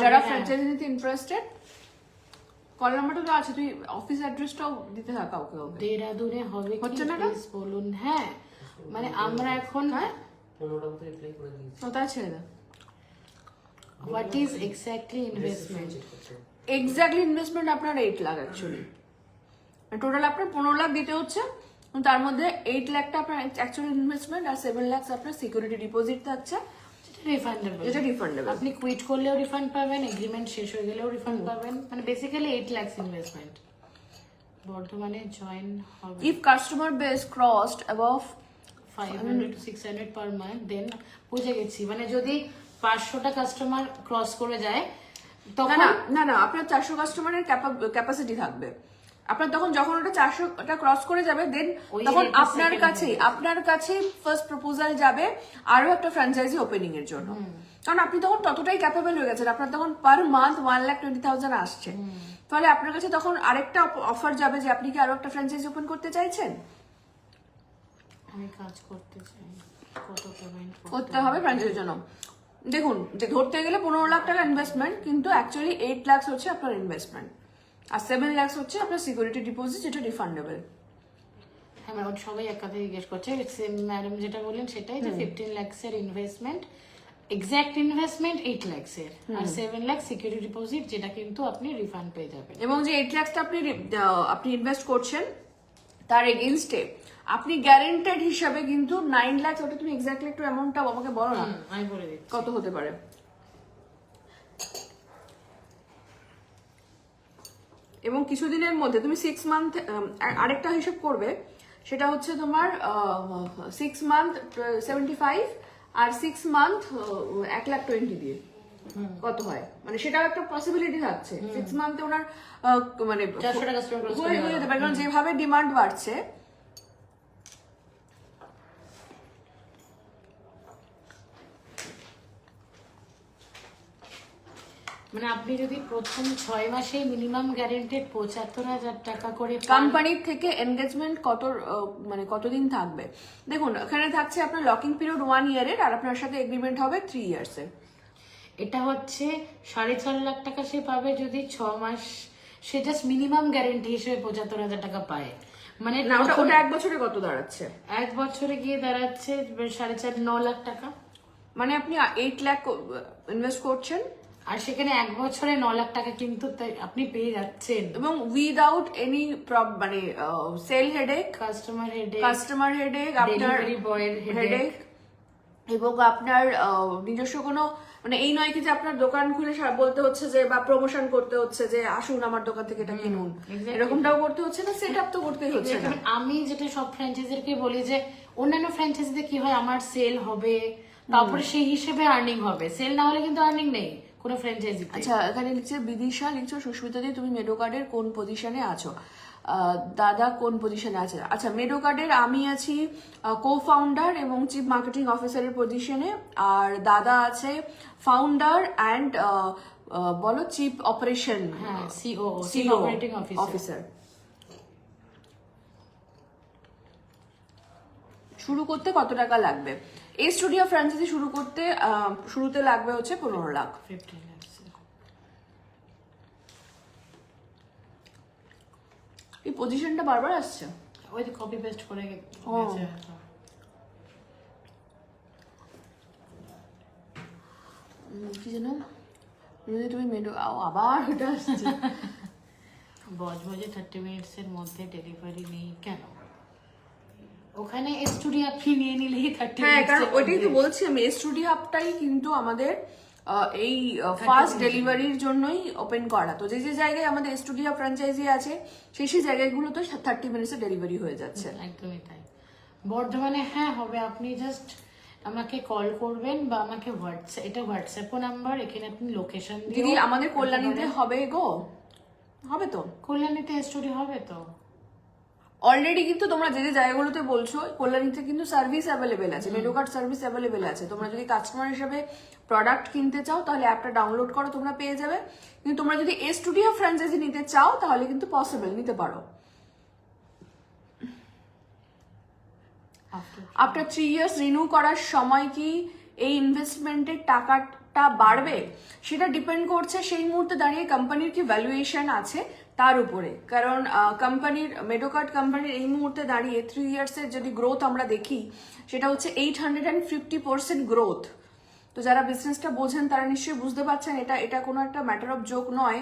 Speaker 1: যারা ফ্র্যাঞ্চাইজি নিতে ইন্টারেস্টেড, কল নাম্বারটা তো আছে, তুই অফিস অ্যাড্রেসটাও দিতে থাক কাউকে।
Speaker 2: দেরাদুনে হবে
Speaker 1: হচ্ছে না
Speaker 2: প্লিজ বলুন। হ্যাঁ, মানে আমরা এখন
Speaker 3: 15টা মতো অ্যাপ্লাই করে দিয়েছি।
Speaker 1: ও তাই ছেড়ে দে।
Speaker 2: What is exactly investment?
Speaker 1: Exactly investment আপনার 8 লাখ অ্যাকচুয়ালি, টোটাল আপনার 15 লাখ দিতে হচ্ছে, তার মধ্যে 8 লাখটা আপনার অ্যাকচুয়ালি ইনভেস্টমেন্ট, আর 7 লাখ আপনার সিকিউরিটি ডিপোজিট থাকছে,
Speaker 2: এটা রিফান্ডেবল। আপনি কুইট করলেও রিফান্ড পাবেন, এগ্রিমেন্ট শেষ হয়ে গেলেও রিফান্ড পাবেন, মানে বেসিক্যালি 8 লাখ ইনভেস্টমেন্ট। বর্ধমানে জয়েন হবে
Speaker 1: if customer base crossed above
Speaker 2: 500 to 600 per month, then বুঝে গেছি, মানে যদি 500টা কাস্টমার ক্রস করে যায়
Speaker 1: না
Speaker 2: তখন
Speaker 1: না না না আপনার 400 কাস্টমারের ক্যাপাসিটি থাকবে। আপনার তখন যখন ওটা 400টা ক্রস করে যাবে দেন
Speaker 2: ওই
Speaker 1: তখন
Speaker 2: rate এ
Speaker 1: আপনার কাছে ফার্স্ট প্রপোজাল যাবে আরো একটা ফ্র্যাঞ্চাইজি ওপেনিং এর জন্য, কারণ আপনি তখন ততটাই ক্যাপেবল হয়ে গেছেন, আপনার তখন পার মান্থ 1,20,000 আসছে, তাহলে আপনার কাছে তখন আরেকটা অফার যাবে যে আপনি কি আরো একটা ফ্র্যাঞ্চাইজি ওপেন করতে চাইছেন।
Speaker 2: আমি কাজ করতে চাই, কত পেমেন্ট
Speaker 1: করতে হবে ফ্র্যাঞ্চাইজির জন্য। দেখুন, যে ধরতে গেলে 15 লাখ টাকা ইনভেস্টমেন্ট, কিন্তু অ্যাকচুয়ালি 8 লাখ হচ্ছে আপনার ইনভেস্টমেন্ট আর 7 লাখ হচ্ছে আপনার সিকিউরিটি ডিপোজিট, যেটা রিফান্ডেবল।
Speaker 2: হ্যাঁ ম্যাডাম, সবাই এক কথা জিজ্ঞেস করছে, ম্যাডাম যেটা বললেন সেটাই, যে 15 লাখসের ইনভেস্টমেন্ট, এক্সাক্ট ইনভেস্টমেন্ট 8 লাখসের, আর 7 লাখ সিকিউরিটি ডিপোজিট, যেটা কিন্তু আপনি রিফান্ড পেয়ে যাবেন।
Speaker 1: এবং যে 8 লাখটা আপনি ইনভেস্ট করছেন তার এগেইনস্টে আপনি গ্যারেন্টেড হিসাবে কিন্তু 9 লাখ, ওটা তুমি এক্স্যাক্টলি একটু অ্যামাউন্টটা আমাকে বলো না
Speaker 2: আমি বলে দিচ্ছি
Speaker 1: কত হতে পারে। এবং কিছুদিনের মধ্যে তুমি 6 মান্থ আরেকটা হিসাব করবে, সেটা হচ্ছে তোমার 6 মান্থ 75 আর 6 মান্থ 1,20,000 দিয়ে কত হয়, মানে সেটাও একটা পসিবিলিটি থাকছে। 6 মান্থে ওনার মানে
Speaker 2: 400 টাকা স্টোর ক্রস
Speaker 1: হয়ে যেতে পারে, কারণ যেভাবে ডিমান্ড বাড়ছে।
Speaker 2: মানে আপনি যদি প্রথম 6 মাসে মিনিমাম গ্যারেন্টেড 75,000 টাকা করে
Speaker 1: কোম্পানির থেকে এনগেজমেন্ট মানে কতদিন থাকবে, দেখুন এখানে থাকছে আপনার লকিং পিরিয়ড 1 ইয়ারের, আর আপনার সাথে এগ্রিমেন্ট হবে 3 ইয়ার্সের।
Speaker 2: এটা হচ্ছে 4.5 লাখ টাকা সে পাবে যদি 6 মাস, সে জাস্ট মিনিমাম গ্যারেন্টি হিসেবে 75,000 টাকা পায়। মানে
Speaker 1: না, ওটা 1 বছরে কত দাঁড়াচ্ছে?
Speaker 2: 1 বছরে গিয়ে দাঁড়াচ্ছে 9.5 লাখ টাকা।
Speaker 1: মানে আপনি 8 লাখ ইনভেস্ট করছেন
Speaker 2: আর সেখানে 1 বছরে 9 লাখ টাকা কিন্তু আপনি পেয়ে যাচ্ছেন,
Speaker 1: এবং উইদাউট এনি মানে সেল হেডেক,
Speaker 2: কাস্টমার
Speaker 1: হেডেক, আপনার
Speaker 2: ডেলিভারি বয়ের
Speaker 1: হেডেক, এবং আপনার নিজস্ব কোনো মানে এই নয় কি যে আপনার দোকান খুলে বলতে হচ্ছে যে বা প্রমোশন করতে হচ্ছে যে আসুন আমার দোকান থেকে এটা কিনুন, এরকমটাও করতে হচ্ছে না, সেট আপ তো করতেই হচ্ছে না।
Speaker 2: আমি যেটা সব ফ্র্যাঞ্চাইজিদেরকে বলি যে অন্যান্য ফ্র্যাঞ্চাইজিতে কি হয়, আমার সেল হবে তারপরে সেই হিসেবে আর্নিং হবে, সেল না হলে কিন্তু আর্নিং নেই কোনো ফ্র্যাঞ্চাইজিতে।
Speaker 1: আচ্ছা, এখানে লিখছে বিদিশা, লিখছো সুস্মিতা দি তুমি মেডোকার্ডের কোন পজিশনে আছো? দাদা কোন পজিশনে আছে? আচ্ছা, মেডোকার্ডের আমি আছি কো ফাউন্ডার এবং চিফ মার্কেটিং অফিসারের পজিশনে, আর দাদা আছে ফাউন্ডার অ্যান্ড বলো chief operation
Speaker 2: COO operating
Speaker 1: officer. শুরু করতে কত টাকা লাগবে? এই স্টুডিও ফ্র্যাঞ্চাইজি শুরু করতে শুরুতে লাগবে হচ্ছে 15 লাখ।
Speaker 2: 15 লাখ।
Speaker 1: এই পজিশনটা বারবার আসছে,
Speaker 2: ওই যে কপি পেস্ট করে গেছে।
Speaker 1: কি যেন যদি তুমি আবার ওটা আসছে
Speaker 2: বজবজে 30 মিনিটসের মধ্যে ডেলিভারি নেই কেন? ওখানে স্টুডিও আপনি নিয়ে নিলেই 30
Speaker 1: হ্যাঁ,
Speaker 2: মিনিটস।
Speaker 1: কারণ ওইটাই তো বলছি আমি, স্টুডিও হাবটাই কিন্তু আমাদের এই ফার্স্ট ডেলিভারির জন্যই ওপেন করা। তো যে যে জায়গায় আমাদের স্টুডিও ফ্র্যাঞ্চাইজি আছে সেই জায়গাগুলোতে 30 মিনিটসে ডেলিভারি হয়ে যাচ্ছে।
Speaker 2: একদমই তাই। বর্ধমানে হ্যাঁ হবে, আপনি জাস্ট আমাকে কল করবেন বা আমাকে এটা হোয়াটসঅ্যাপ নাম্বার, এখানে আপনি লোকেশন দিয়ে।
Speaker 1: দিদি আমাদের কল্যাণীতে হবে গো, হবে তো
Speaker 2: কল্যাণীতে স্টুডিও হবে তো
Speaker 1: অলরেডি, কিন্তু তোমরা যে যে জায়গাগুলোতে বলছো কল্যাণীতে কিন্তু সার্ভিস অ্যাভেলেবেল আছে, মেডোকার্ড সার্ভিস অ্যাভেলেবেল আছে। তোমরা যদি কাস্টমার হিসেবে প্রোডাক্ট কিনতে চাও তাহলে অ্যাপটা ডাউনলোড করো, তোমরা পেয়ে যাবে। কিন্তু তোমরা যদি স্টুডিও ফ্র্যাঞ্চাইজি নিতে চাও তাহলে কিন্তু পসিবল, নিতে পারো। আফটার 3 ইয়ার্স রিনিউ করার সময় কি এই ইনভেস্টমেন্টের টাকাটা বাড়বে? সেটা ডিপেন্ড করছে সেই মুহূর্তে দাঁড়িয়ে কোম্পানির কি ভ্যালুয়েশন আছে তার উপরে। কারণ কোম্পানির মেডোকার্ড কোম্পানির এই মুহূর্তে দাঁড়িয়ে 3 ইয়ার্সের যদি গ্রোথ আমরা দেখি সেটা হচ্ছে 850% গ্রোথ। তো যারা বিজনেসটা বোঝেন তারা নিশ্চয়ই বুঝতে পারছেন এটা কোনো একটা ম্যাটার অফ জোক নয়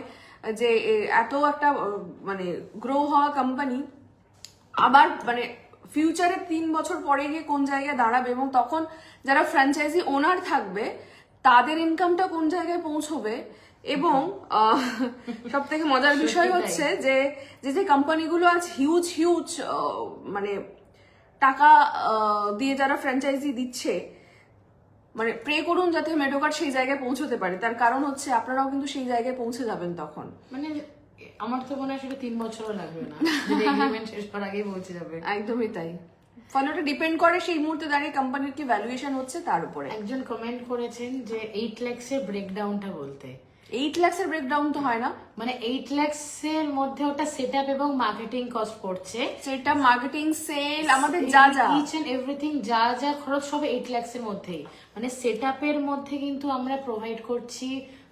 Speaker 1: যে এত একটা মানে গ্রো হওয়া কোম্পানি আবার মানে ফিউচারে 3 বছর পরে গিয়ে কোন জায়গায় দাঁড়াবে, এবং তখন যারা ফ্র্যাঞ্চাইজি ওনার থাকবে তাদের ইনকামটা কোন জায়গায় পৌঁছবে। এবং সব থেকে মজার বিষয় হচ্ছে যে যে কোম্পানিগুলো আজ হিউজ মানে টাকা দিয়ে যারা ফ্র্যাঞ্চাইজি দিচ্ছে মানে প্রে করুন যাতে মেডোকার্ট সেই জায়গায় পৌঁছতে পারে, তার কারণ হচ্ছে আপনারাও কিন্তু সেই জায়গায় পৌঁছে যাবেন তখন।
Speaker 2: মানে আমার তো মনে হয় সেটা 3 বছরও লাগবে না, যদি এগ্রিমেন্ট শেষ করার আগেই পৌঁছে যাবে।
Speaker 1: একদমই তাই। ফলে ওটা ডিপেন্ড করে সেই মুহূর্তে দাঁড়িয়ে কোম্পানির কি ভ্যালুয়েশন হচ্ছে তার উপরে।
Speaker 2: একজন কমেন্ট করেছেন যে 8 লাখসের ব্রেকডাউনটা বলতে।
Speaker 1: 8 লাখের ব্রেকডাউন তো হয় না,
Speaker 2: মানে 8 লাখসের মধ্যে ওটা সেটআপ এবং মার্কেটিং কস্ট পড়ছে,
Speaker 1: সেটা মার্কেটিং, সেল, আমাদের যা যা
Speaker 2: ইচ এন্ড এভরিথিং যা যা খরচ সব 8 লাখসের মধ্যেই। মানে সেটআপের মধ্যে কিন্তু আমরা প্রোভাইড করছি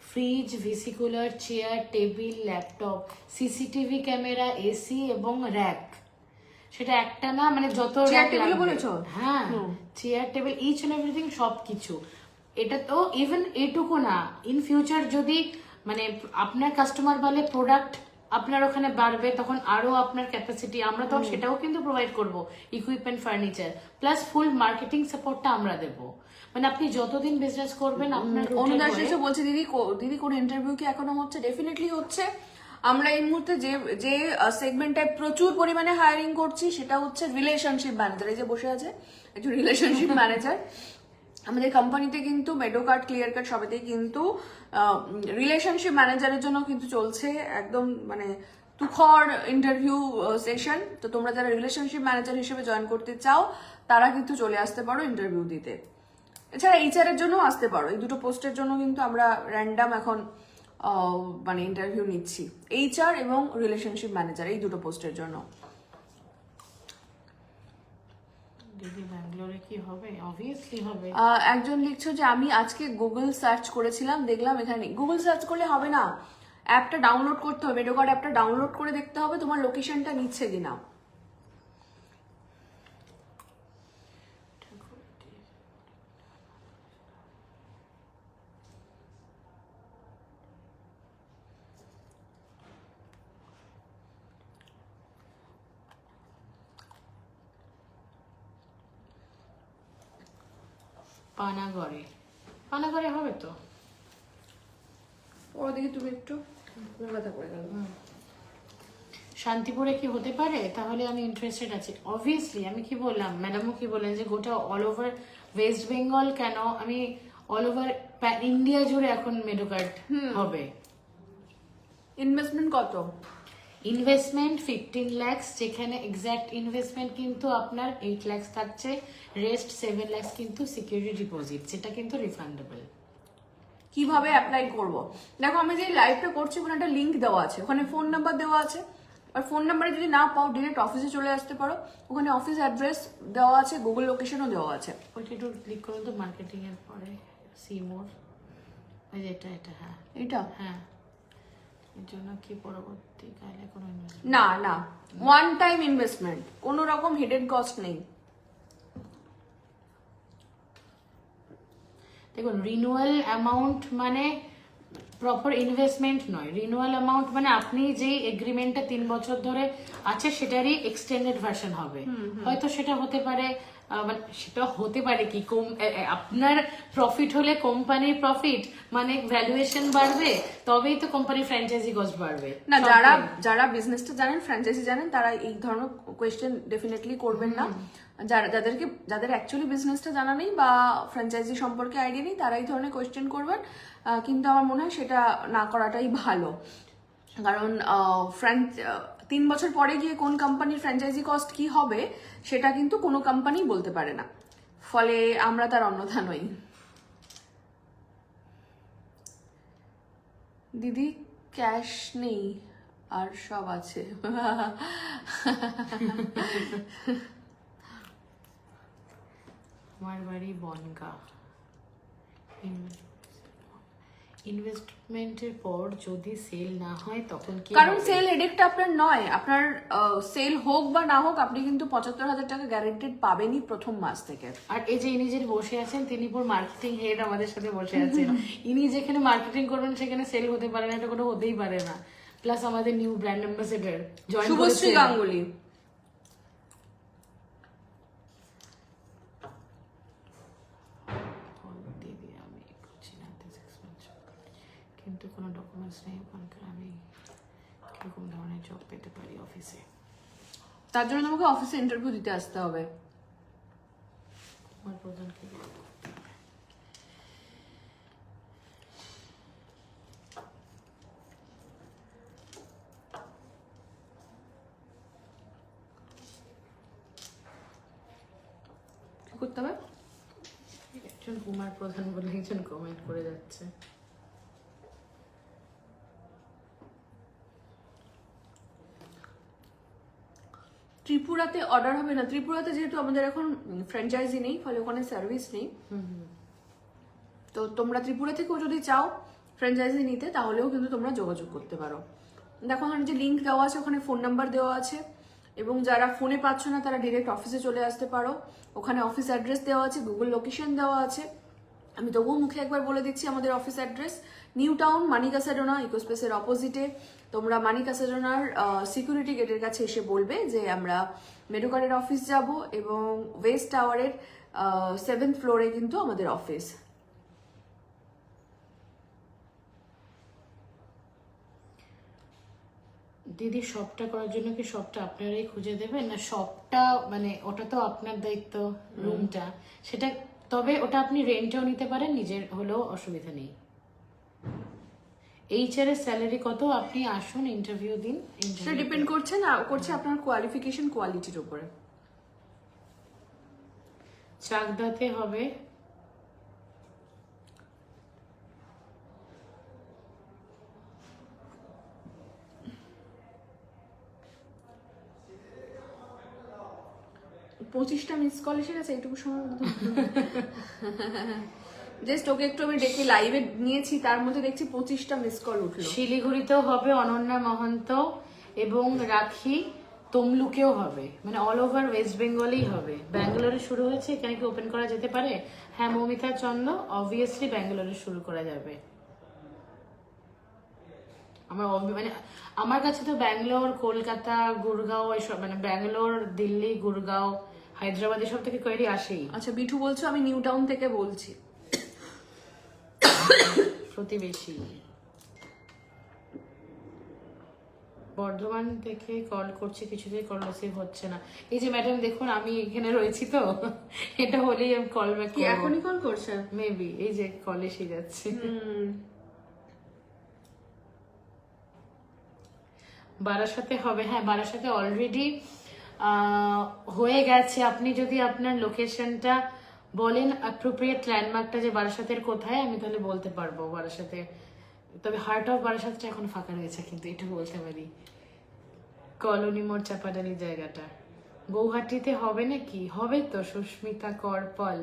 Speaker 2: fridge, VC cooler, chair, table, laptop, CCTV camera, AC এবং র্যাক। সেটা একটা না, মানে যত
Speaker 1: চেয়ার
Speaker 2: rack
Speaker 1: টেবিল
Speaker 2: লাগবে।
Speaker 1: বলেছো?
Speaker 2: হ্যাঁ, chair table each and everything সবকিছু। এটা তো ইভেন এটুকু না, ইন ফিউচার যদি মানে আপনার কাস্টমার বলে প্রোডাক্ট আপনার ওখানে বাড়বে, তখন আরো আপনার ক্যাপাসিটি আমরা তো সেটাও কিন্তু প্রোভাইড করব, ইকুইপমেন্ট, ফার্নিচার প্লাস ফুল মার্কেটিং সাপোর্টটা আমরা দেব। মানে আপনি যতদিন বিজনেস করবেন আপনার
Speaker 1: অনুদাস এসে বলছে দিদি দিদি কোন ইন্টারভিউ কি এখনো হচ্ছে? ডেফিনেটলি হচ্ছে। আমরা এই মুহূর্তে যে যে সেগমেন্টটায় প্রচুর পরিমাণে হায়ারিং করছি সেটা হচ্ছে রিলেশনশিপ ম্যানেজার। এই যে বসে আছে একজন রিলেশনশিপ ম্যানেজার। আমাদের কোম্পানিতে কিন্তু মেডোকার্ট, ক্লিয়ার কাট সবেতেই কিন্তু রিলেশনশিপ ম্যানেজারের জন্য কিন্তু চলছে একদম মানে তুখর ইন্টারভিউ সেশন। তো তোমরা যারা রিলেশনশিপ ম্যানেজার হিসেবে জয়েন করতে চাও তারা কিন্তু চলে আসতে পারো ইন্টারভিউ দিতে। এছাড়া এইচআর এর জন্য আসতে পারো। এই দুটো পোস্টের জন্য কিন্তু আমরা র্যান্ডাম এখন মানে ইন্টারভিউ নিচ্ছি, এইচআর এবং রিলেশনশিপ ম্যানেজার, এই দুটো পোস্টের জন্য।
Speaker 2: দিদি ব্যাঙ্গালোরে কি হবে? অবভিয়াসলি হবে।
Speaker 1: একজন লিখছো যে আমি আজকে গুগল সার্চ করেছিলাম, দেখলাম এখানে। গুগল সার্চ করলে হবে না, অ্যাপটা ডাউনলোড করতে হবে, মেডোকার্ট অ্যাপটা ডাউনলোড করে দেখতে হবে তোমার লোকেশনটা নিচ্ছে কিনা।
Speaker 2: পানাগড়ে, পানাগড়ে হবে তো।
Speaker 1: ওদিকে তুমি একটু কথা করে গেল।
Speaker 2: শান্তিপুরে কি হতে পারে? তাহলে আমি ইন্টারেস্টেড আছি অবভিয়াসলি। আমি কি বললাম, ম্যাডামও কি বললেন যে গোটা অল ওভার ওয়েস্ট বেঙ্গল কেন, আমি অল ওভার ইন্ডিয়া জুড়ে এখন মেডোকার্ট হবে।
Speaker 1: ইনভেস্টমেন্ট কত?
Speaker 2: ইনভেস্টমেন্ট 15 লাখস, যেখানে এক্সাক্ট ইনভেস্টমেন্ট কিন্তু আপনার 8 লাখস থাকছে, রেস্ট 7 লাখস কিন্তু সিকিউরিটি ডিপোজিট, যেটা কিন্তু রিফান্ডেবল।
Speaker 1: কিভাবে অ্যাপ্লাই করব? দেখো আমি যে লাইভটা করছি ওখানে একটা লিংক দেওয়া আছে, ওখানে ফোন নাম্বার দেওয়া আছে। আর ফোন নাম্বারে যদি না পাও ডিরেক্ট অফিসে চলে আসতে পারো, ওখানে অফিস অ্যাড্রেস দেওয়া আছে, গুগল লোকেশনও দেওয়া আছে।
Speaker 2: ওইটা একটু ক্লিক করুন তো, মার্কেটিং এর পরে সি মোর, ওই যে এটা হ্যাঁ
Speaker 1: এটা
Speaker 2: হ্যাঁ। এর জন্য কি পরবর্তীকালে কোনো
Speaker 1: না না, ওয়ান টাইম ইনভেস্টমেন্ট, কোনো রকম হিডেন কস্ট নেই।
Speaker 2: দেখুন, রিনুয়াল অ্যামাউন্ট মানে প্রপার ইনভেস্টমেন্ট নয়। রিনুয়াল অ্যামাউন্ট মানে আপনি যে এগ্রিমেন্টটা 3 বছর ধরে আছে সেটারই এক্সটেন্ডেড ভার্সন হবে। হয়তো সেটা হতে পারে, মানে সেটা হতে পারে কি আপনার প্রফিট হলে কোম্পানির প্রফিট মানে ভ্যালুয়েশন বাড়বে, তবেই তো কোম্পানির ফ্র্যাঞ্চাইজি কস্ট বাড়বে
Speaker 1: না। যারা বিজনেসটা জানেন, ফ্র্যাঞ্চাইজি জানেন, তারা এই ধরনের কোয়েশ্চেন ডেফিনেটলি করবেন না। যাদের অ্যাকচুয়ালি বিজনেসটা জানা নেই বা ফ্র্যাঞ্চাইজি সম্পর্কে আইডিয়া নেই, তারা এই ধরনের কোয়েশ্চেন করবেন। কিন্তু আমার মনে হয় সেটা না করাটাই ভালো, কারণ 3 বছর পরে গিয়ে কোন কোম্পানির ফ্র্যাঞ্চাইজি কস্ট কি হবে সেটা কিন্তু কোনো কোম্পানি বলতে পারে না। ফলে আমরা তার অন্যথা নই। দিদি ক্যাশ নেই আর সব আছে।
Speaker 2: আমার বাড়ি বনগা। ইনভেস্টমেন্টের পর যদি সেল না হয় তখন কি?
Speaker 1: কারণ সেল হেডেকটা আপনার নয়, আপনার সেল হোক বা না হোক আপনি কিন্তু 75,000 টাকা গ্যারান্টেড পাবেনই প্রথম মাস থেকে।
Speaker 2: আর এই যে ইনি যে বসে আছেন, তিনি পুরো মার্কেটিং হেড আমাদের সাথে বসে আছেন। ইনি যেখানে মার্কেটিং করবেন সেখানে সেল হতে পারে না, এটা কোনো হতেই পারে না। প্লাস আমাদের new brand ambassador join
Speaker 1: Subhashree Ganguly.
Speaker 2: কিন্তু কোনো ডকুমেন্টস নেই ওখানকার, আমি কিরকম ধরনের জব পেতে পারি অফিসে?
Speaker 1: তার জন্য তোমাকে অফিসে ইন্টারভিউ দিতে আসতে হবে।
Speaker 2: আমার প্রধানকে
Speaker 1: করতে হবে?
Speaker 2: একজন কুমার প্রধান বলে একজন কমেন্ট করে যাচ্ছে।
Speaker 1: ত্রিপুরাতে অর্ডার হবে না। ত্রিপুরাতে যেহেতু আমাদের এখন ফ্র্যাঞ্চাইজি নেই, ফলে ওখানে সার্ভিস নেই। তো তোমরা ত্রিপুরা থেকেও যদি চাও ফ্র্যাঞ্চাইজি নিতে, তাহলেও কিন্তু তোমরা যোগাযোগ করতে পারো। দেখো ওখানে যে লিঙ্ক দেওয়া আছে, ওখানে ফোন নাম্বার দেওয়া আছে, এবং যারা ফোনে পাচ্ছ না তারা ডিরেক্ট অফিসে চলে আসতে পারো। ওখানে অফিস অ্যাড্রেস দেওয়া আছে, গুগল লোকেশন দেওয়া আছে। আমি তবুও মুখে একবার বলে দিচ্ছি আমাদের office address new town, Manika Sadona, ইকোস্পেসের অপোজিটে। তোমরা মানিকা সাডোনার সিকিউরিটি গেটের কাছে এসে বলবে যে আমরা মেডোকারের অফিস যাব, এবং ওয়েস্ট টাওয়ারের 7th ফ্লোরে কিন্তু আমাদের অফিস।
Speaker 2: দিদি শপটা করার জন্য কি শপটা আপনারাই খুঁজে দেবেন, না শপটা মানে ওটা তো আপনার দায়িত্ব, রুমটা সেটা, তবে ওটা আপনি রেন্টেও নিতে পারেন, নিজের হলেও অসুবিধা নেই। HR এর স্যালারি কত, আপনি আসুন ইন্টারভিউ দিন।
Speaker 1: সেটা ডিপেন্ড করছে আপনার কোয়ালিফিকেশন, কোয়ালিটির উপরে।
Speaker 2: চাকদাতে হবে।
Speaker 1: পঁচিশটা মিস কল এসে গেছে এইটুকু সময়। জাস্ট ওকে একটু আমি ডেকে লাইভে নিয়েছি, তার মধ্যে দেখছি 25টা মিস কল উঠলো।
Speaker 2: শিলিগুড়িতেও হবে অনন্যা মহন্ত, এবং রাখি তমলুকেও হবে, মানে অল ওভার ওয়েস্ট বেঙ্গলেই হবে। ব্যাঙ্গালোরে শুরু হয়েছে, এখানে কি ওপেন করা যেতে পারে? হ্যাঁ মৌমিতা চন্দ, অবভিয়াসলি ব্যাঙ্গালোরে শুরু করা যাবে। আমার কাছে তো ব্যাঙ্গালোর, কলকাতা, গুরগাঁও এসব, মানে ব্যাঙ্গালোর, দিল্লি, গুরগাঁও, হায়দ্রাবাদ এসব থেকে কোয়েরি আসেই।
Speaker 1: আচ্ছা বিঠু বলছো, আমি নিউ টাউন থেকে বলছি।
Speaker 2: প্রতিবেশী। বর্ধমান থেকে কল করছি, কিছুতেই কল রিসিভ হচ্ছে না। এই যে ম্যাডাম দেখুন, আমি এখানে রয়েছি তো, এটা হলেই আমি কল ব্যাক করব।
Speaker 1: এখনই কল করছে
Speaker 2: মেবি, এই যে কল এসে যাচ্ছে। বারাসাতে হবে, হ্যাঁ বারাসাতে অলরেডি হয়ে গেছে। আপনি যদি আপনার লোকেশনটা বলেন, অ্যাপ্রোপ্রিয়েট ল্যান্ডমার্কটা যে বারাসাতের কোথায়, আমি তাহলে বলতে পারবো বারাসাতে। তবে হার্ট অফ বারাসাতটা এখন ফাঁকা রয়েছে, কিন্তু এটা বলতে পারি কলোনি মোড় চাপাডালি জায়গাটা। গৌহাটিতে হবে নাকি? হবে তো, সুস্মিতা করপল।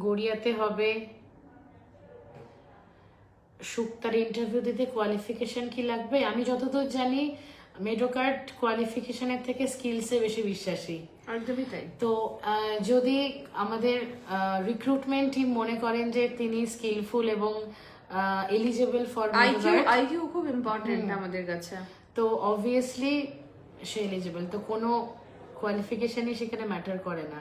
Speaker 2: গড়িয়াতে হবে। সুক্তার ইন্টারভিউ দিতে কোয়ালিফিকেশন কি লাগবে? আমি যতদূর জানি মেডোকার্ড কোয়ালিফিকেশনের থেকে স্কিলসে বেশি বিশ্বাসী।
Speaker 1: একদমই তাই।
Speaker 2: তো যদি আমাদের রিক্রুটমেন্ট টিম মনে করেন যে তিনি স্কিলফুল এবং এলিজিবল ফর
Speaker 1: আইকিউ খুব ইম্পর্টেন্ট আমাদের কাছে,
Speaker 2: তো অবভিয়াসলি সে এলিজিবল, তো কোনো কোয়ালিফিকেশনই সেখানে ম্যাটার করে না।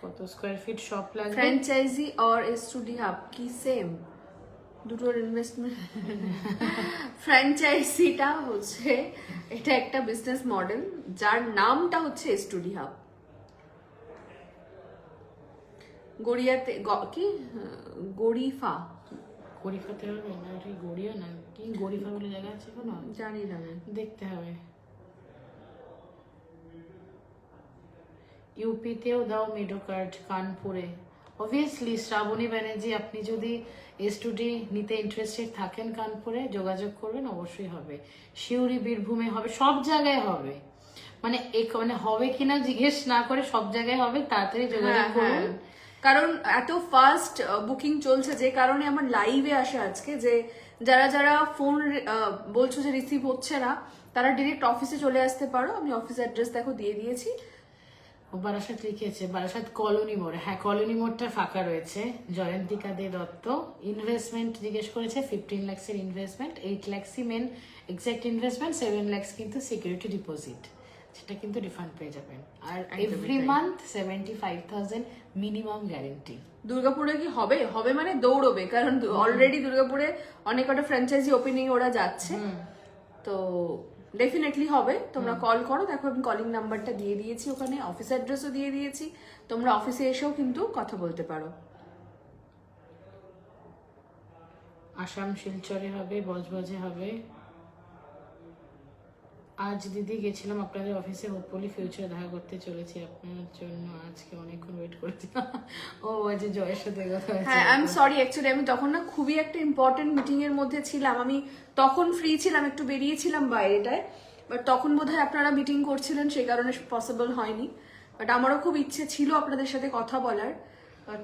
Speaker 2: কত স্কয়ার ফিট শপ লাগবে?
Speaker 1: ফ্র্যাঞ্চাইজি আর এসটুডি হাব কি সেম? দুটোর ইনভেস্টমেন্ট। ফ্র্যাঞ্চাইজিটা হচ্ছে, এটা একটা বিজনেস মডেল যার নামটা হচ্ছে এসটুডি হাব। গড়িয়াতে কি গরিফা,
Speaker 2: গরিফাতে হবে না, এটা গড়িয়া না কি, গরিফা বলে জায়গা আছে কোনো?
Speaker 1: জানি না,
Speaker 2: দেখতে হবে। ইউপিতেও দাও মেডোকার্ড, কানপুরে। অবভিয়াসলি শ্রাবণী ব্যানার্জি, আপনি যদি এসটুডি নিতে ইন্টারেস্টেড থাকেন কানপুরে, যোগাযোগ করবেন, অবশ্যই হবে। শিউরি, বীরভূমে হবে, সব জায়গায় হবে। মানে হবে কিনা জিজ্ঞেস না করে সব জায়গায় হবে, তাড়াতাড়ি যোগাযোগ করুন।
Speaker 1: কারণ এত ফাস্ট বুকিং চলছে, যে কারণে আমার লাইভে আসে আজকে, যে যারা যারা ফোন বলছো যে রিসিভ হচ্ছে না, তারা ডিরেক্ট অফিসে চলে আসতে পারো। আমি অফিস অ্যাড্রেস দেখো দিয়ে দিয়েছি।
Speaker 2: বারাসাত লিখেছে, বারাসাত কলোনি মোড়। হ্যাঁ কলোনি মোড়টা ফাঁকা রয়েছে। জয়ন্তিকা দে দত্ত ইনভেস্টমেন্ট জিজ্ঞেস করেছে, 15 lakhs এর investment, 8 lakhs main exact investment, 7 lakhs কিন্তু সিকিউরিটি ডিপোজিট, সেটা কিন্তু রিফান্ড পেয়ে যাবেন। আর এভরি মান্থ 75,000 মিনিমাম গ্যারেন্টি।
Speaker 1: দুর্গাপুরে কি হবে? হবে মানে দৌড়বে, কারণ অলরেডি দুর্গাপুরে অনেক কটা ফ্র্যাঞ্চাইজি ওপেনিং ওরা যাচ্ছে, তো ডেফিনেটলি হবে। তোমরা কল করো, দেখো আমি কলিং নাম্বারটা দিয়ে দিয়েছি, ওখানে অফিস অ্যাড্রেসও দিয়ে দিয়েছি। তোমরা অফিসে এসেও কিন্তু কথা বলতে পারো।
Speaker 2: আসাম শিলচরে হবে, বজবজে হবে। আজ দিদি গেছিলাম আপনাদের অফিসে, হোপফুলি ফিউচারে দেখা করতে চলেছি আপনার জন্য। আজকে অনেকক্ষণ ওয়েট করেছি। ও আজকে জয়ের সাথে কথা হয়েছে।
Speaker 1: হ্যাঁ, আই এম সরি, অ্যাকচুয়ালি আমি তখন না খুবই একটা ইম্পর্টেন্ট মিটিং এর মধ্যে ছিলাম। আমি তখন ফ্রি ছিলাম, একটু বেরিয়েছিলাম বাইরেটায়, বাট তখন বোধহয় আপনারা মিটিং করছিলেন, সেই কারণে পসিবল হয়নি। বাট আমারও খুব ইচ্ছে ছিল আপনাদের সাথে কথা বলার।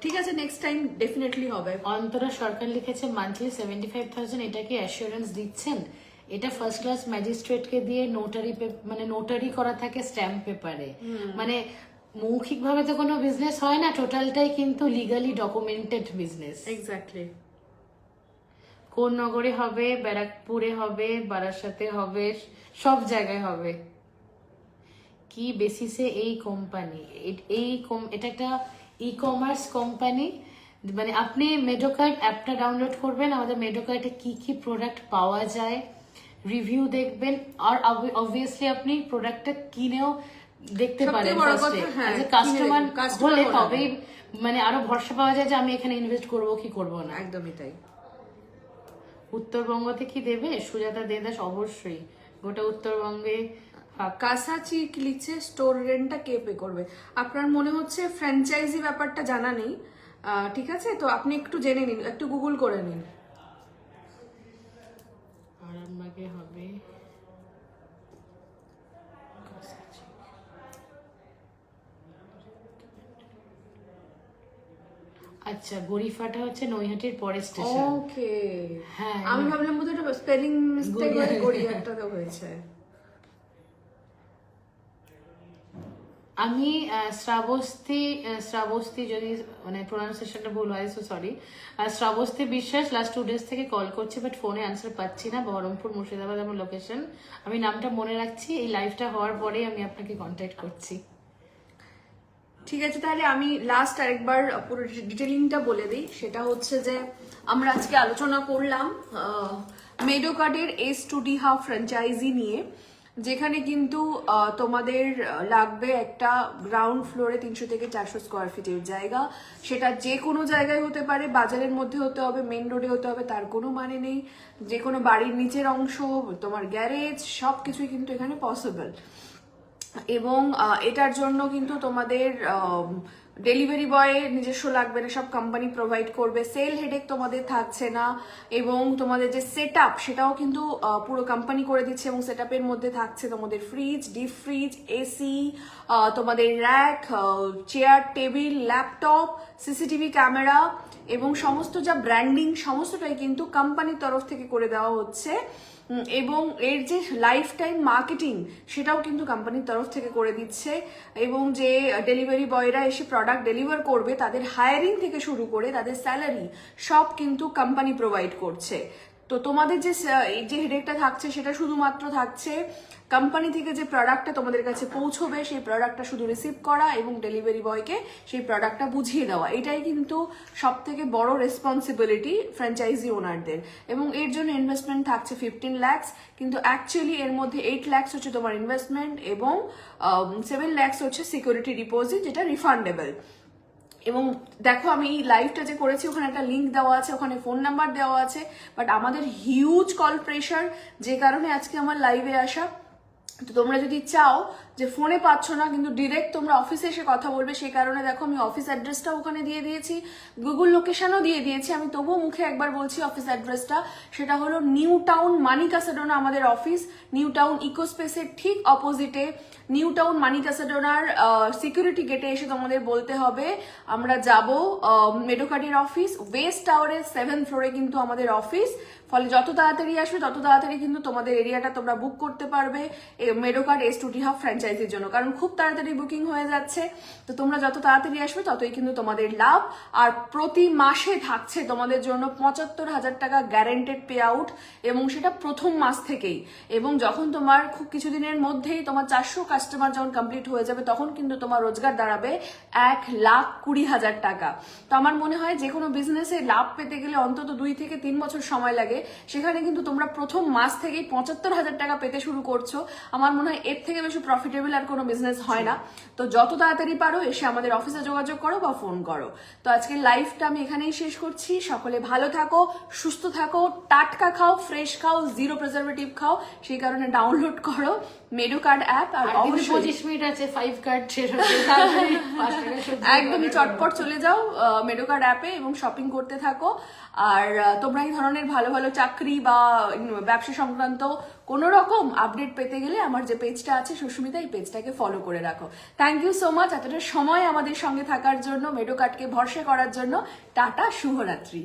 Speaker 1: ঠিক আছে, নেক্সট টাইম ডেফিনেটলি হবে।
Speaker 2: অন্তরা সরকার লিখেছে মান্থলি 75,000, এটা কি অ্যাসুরেন্স দিচ্ছেন? এটা ফার্স্ট ক্লাস ম্যাজিস্ট্রেটকে দিয়ে নোটারি মানে নোটারি করা থাকে স্ট্যাম্প পেপারে, মানে মৌখিক ভাবে তো কোনো বিজনেস হয় না, টোটালটাই কিন্তু লিগালি ডকুমেন্টেড বিজনেস।
Speaker 1: এক্স্যাক্টলি।
Speaker 2: কোন নগরে হবে? ব্যারাকপুরে হবে, বারাসাতে হবে, সব জায়গায় হবে। কি বেসিসে এই কোম্পানি? এটা একটা ই কমার্স কোম্পানি। মানে আপনি মেডোকার্ট অ্যাপটা ডাউনলোড করবেন, আমাদের মেডোকার্টে কি কি প্রোডাক্ট পাওয়া যায় রিভিউ দেখবেন, আর অবভিয়াসলি আপনি প্রোডাক্টটা কিনেও দেখতে পারেন। কাস্টমার হলে তবেই মানে আরো ভরসা পাওয়া যায় যে আমি এখানে ইনভেস্ট করব কি করব না।
Speaker 1: একদমই তাই।
Speaker 2: উত্তরবঙ্গতে কি দেবে? সুজাতা দেদাস অবশ্যই, গোটা উত্তরবঙ্গে।
Speaker 1: কাসাচি লিখছে স্টোর রেন্টটা কে পে করবে? আপনার মনে হচ্ছে ফ্র্যাঞ্চাইজি ব্যাপারটা জানা নেই, ঠিক আছে, তো আপনি একটু জেনে নিন, একটু গুগল করে নিন।
Speaker 2: আরামবাগে হবে। আচ্ছা, গড়িফাটা হচ্ছে নৈহাটির পরের স্টেশন।
Speaker 1: ওকে,
Speaker 2: হ্যাঁ,
Speaker 1: আমি ভাবলাম বোধহয় এটা স্পেলিং মিস্টেক হয়ে গড়িয়াহাটাতে হয়েছে।
Speaker 2: আমি শ্রাবস্তি যদি মানে প্রোনাউন্সিয়েশনটা ভুল হয়, so sorry. Shrabasti Biswas last 2 days থেকে কল করছে, বাট ফোনে আনসার পাচ্ছি না। বহরমপুর মুর্শিদাবাদ আমার লোকেশন। আমি নামটা মনে রাখছি, এই লাইভটা হওয়ার পরেই আমি আপনাকে কন্ট্যাক্ট করছি।
Speaker 1: ঠিক আছে, তাহলে আমি লাস্ট আরেকবার পুরো ডিটেলিংটা বলে দিই। সেটা হচ্ছে যে আমরা আজকে আলোচনা করলাম মেডোকার্টের S2D হাব ফ্র্যাঞ্চাইজি নিয়ে, যেখানে কিন্তু তোমাদের লাগবে একটা গ্রাউন্ড ফ্লোরে 300 থেকে 400 স্কোয়ার ফিটের জায়গা। সেটা যে কোনো জায়গায় হতে পারে, বাজারের মধ্যে হতে হবে, মেন রোডে হতে হবে, তার কোনো মানে নেই। যে কোনো বাড়ির নিচের অংশ, তোমার গ্যারেজ, সব কিছুই কিন্তু এখানে পসিবল। এবং এটার জন্য কিন্তু তোমাদের ডেলিভারি বয় নিজস্ব লাগবে না, সব কোম্পানি প্রোভাইড করবে। সেল হেডেক তোমাদের থাকছে না, এবং তোমাদের যে সেট আপ সেটাও কিন্তু পুরো কোম্পানি করে দিচ্ছে। এবং সেট আপের মধ্যে থাকছে তোমাদের ফ্রিজ, ডিপ ফ্রিজ, এসি, তোমাদের rack, chair, table, laptop, CCTV camera, এবং সমস্ত যা ব্র্যান্ডিং সমস্তটাই কিন্তু কোম্পানির তরফ থেকে করে দেওয়া হচ্ছে। এবং এর যে লাইফ টাইম মার্কেটিং সেটাও কিন্তু কোম্পানির তরফ থেকে করে দিচ্ছে। এবং যে ডেলিভারি বয়রা এসে প্রোডাক্ট ডেলিভার করবে, তাদের হায়ারিং থেকে শুরু করে তাদের স্যালারি সব কিন্তু কোম্পানি প্রোভাইড করছে। তো তোমাদের যে হেডেকটা থাকছে সেটা শুধুমাত্র থাকছে কোম্পানি থেকে যে প্রোডাক্টটা তোমাদের কাছে পৌঁছবে, সেই প্রোডাক্টটা শুধু রিসিভ করা এবং ডেলিভারি বয়কে সেই প্রোডাক্টটা বুঝিয়ে দেওয়া। এটাই কিন্তু সব থেকে বড় রেসপন্সিবিলিটি ফ্র্যাঞ্চাইজি ওনারদের। এবং এর জন্য ইনভেস্টমেন্ট থাকছে 15 lakhs, কিন্তু অ্যাকচুয়ালি এর মধ্যে 8 lakhs হচ্ছে তোমার ইনভেস্টমেন্ট, এবং 7 lakhs হচ্ছে সিকিউরিটি ডিপোজিট, যেটা রিফান্ডেবল। এবং দেখো, আমি এই লাইভটা যে করেছি ওখানে একটা লিঙ্ক দেওয়া আছে, ওখানে ফোন নাম্বার দেওয়া আছে, বাট আমাদের হিউজ কল প্রেশার, যে কারণে আজকে আমার লাইভে আসা। তো তোমরা যদি চাও যে ফোনে পাচ্ছ না, কিন্তু ডিরেক্ট তোমরা অফিসে এসে কথা বলবে, সেই কারণে দেখো আমি অফিস অ্যাড্রেসটা ওখানে দিয়ে দিয়েছি, গুগল লোকেশনও দিয়ে দিয়েছি। আমি তবুও মুখে একবার বলছি অফিস অ্যাড্রেসটা। সেটা হলো নিউ টাউন মানিকাসাডোনা আমাদের অফিস, নিউ টাউন ইকোস্পেসের ঠিক অপোজিটে। নিউ টাউন মানিকাসাডোনার সিকিউরিটি গেটে এসে তোমাদের বলতে হবে আমরা যাব মেডোকার্টের অফিস। ওয়েস্ট টাওয়ারের 7th ফ্লোরে কিন্তু আমাদের অফিস। ফলে যত তাড়াতাড়ি আসবে তত তাড়াতাড়ি কিন্তু তোমাদের এরিয়াটা তোমরা বুক করতে পারবে মেডোকার্ট S2D হাব ফ্র্যাঞ্চাইজির জন্য, কারণ খুব তাড়াতাড়ি বুকিং হয়ে যাচ্ছে। তো তোমরা যত তাড়াতাড়ি আসবে ততই কিন্তু তোমাদের লাভ। আর প্রতি মাসে থাকছে তোমাদের জন্য 75,000 টাকা গ্যারেন্টেড পে আউট, এবং সেটা প্রথম মাস থেকেই। এবং যখন তোমার খুব কিছুদিনের মধ্যেই তোমার 400 কাস্টমার যখন কমপ্লিট হয়ে যাবে, তখন কিন্তু তোমার রোজগার দাঁড়াবে 1,20,000 টাকা। তো আমার মনে হয় যে কোনো বিজনেসে লাভ পেতে গেলে অন্তত 2 থেকে 3 বছর সময় লাগে, সেখানে কিন্তু তোমরা প্রথম মাস থেকেই 75,000 টাকা পেতে শুরু করছো। আমার মনে হয় এর থেকে বেশি প্রফিট প্রফিটেবল আর কোনো বিজনেস হয় না। তো যত তাড়াতাড়ি পারো এসে আমাদের অফিসে যোগাযোগ করো বা ফোন করো। তো আজকের লাইভটা আমি এখানেই শেষ করছি। সকলে ভালো থাকো, সুস্থ থাকো, টাটকা খাও, ফ্রেশ খাও, জিরো প্রিজারভেটিভ খাও। সেই কারণে ডাউনলোড করো মেডু কার্ড অ্যাপ। আর
Speaker 2: আর
Speaker 1: অবশ্যই
Speaker 2: 25 মিনিট আছে 5 কার্ড শেষ হচ্ছে, তাড়াতাড়ি 5 টাকা সবজি
Speaker 1: একদমই চটপট চলে যাও মেডু কার্ড অ্যাপে এবং শপিং করতে থাকো। আর তোমরা এই ধরনের ভালো ভালো চাকরি বা ব্যবসা সংক্রান্ত কোনো রকম আপডেট পেতে গেলে আমার যে পেজটা আছে সুস্মিতা, এই পেজটাকে ফলো করে রাখো। থ্যাংক ইউ সো মাচ এতটা সময় আমাদের সঙ্গে থাকার জন্য, মেডু কার্ডকে ভরসা করার জন্য। টাটা, শুভরাত্রি।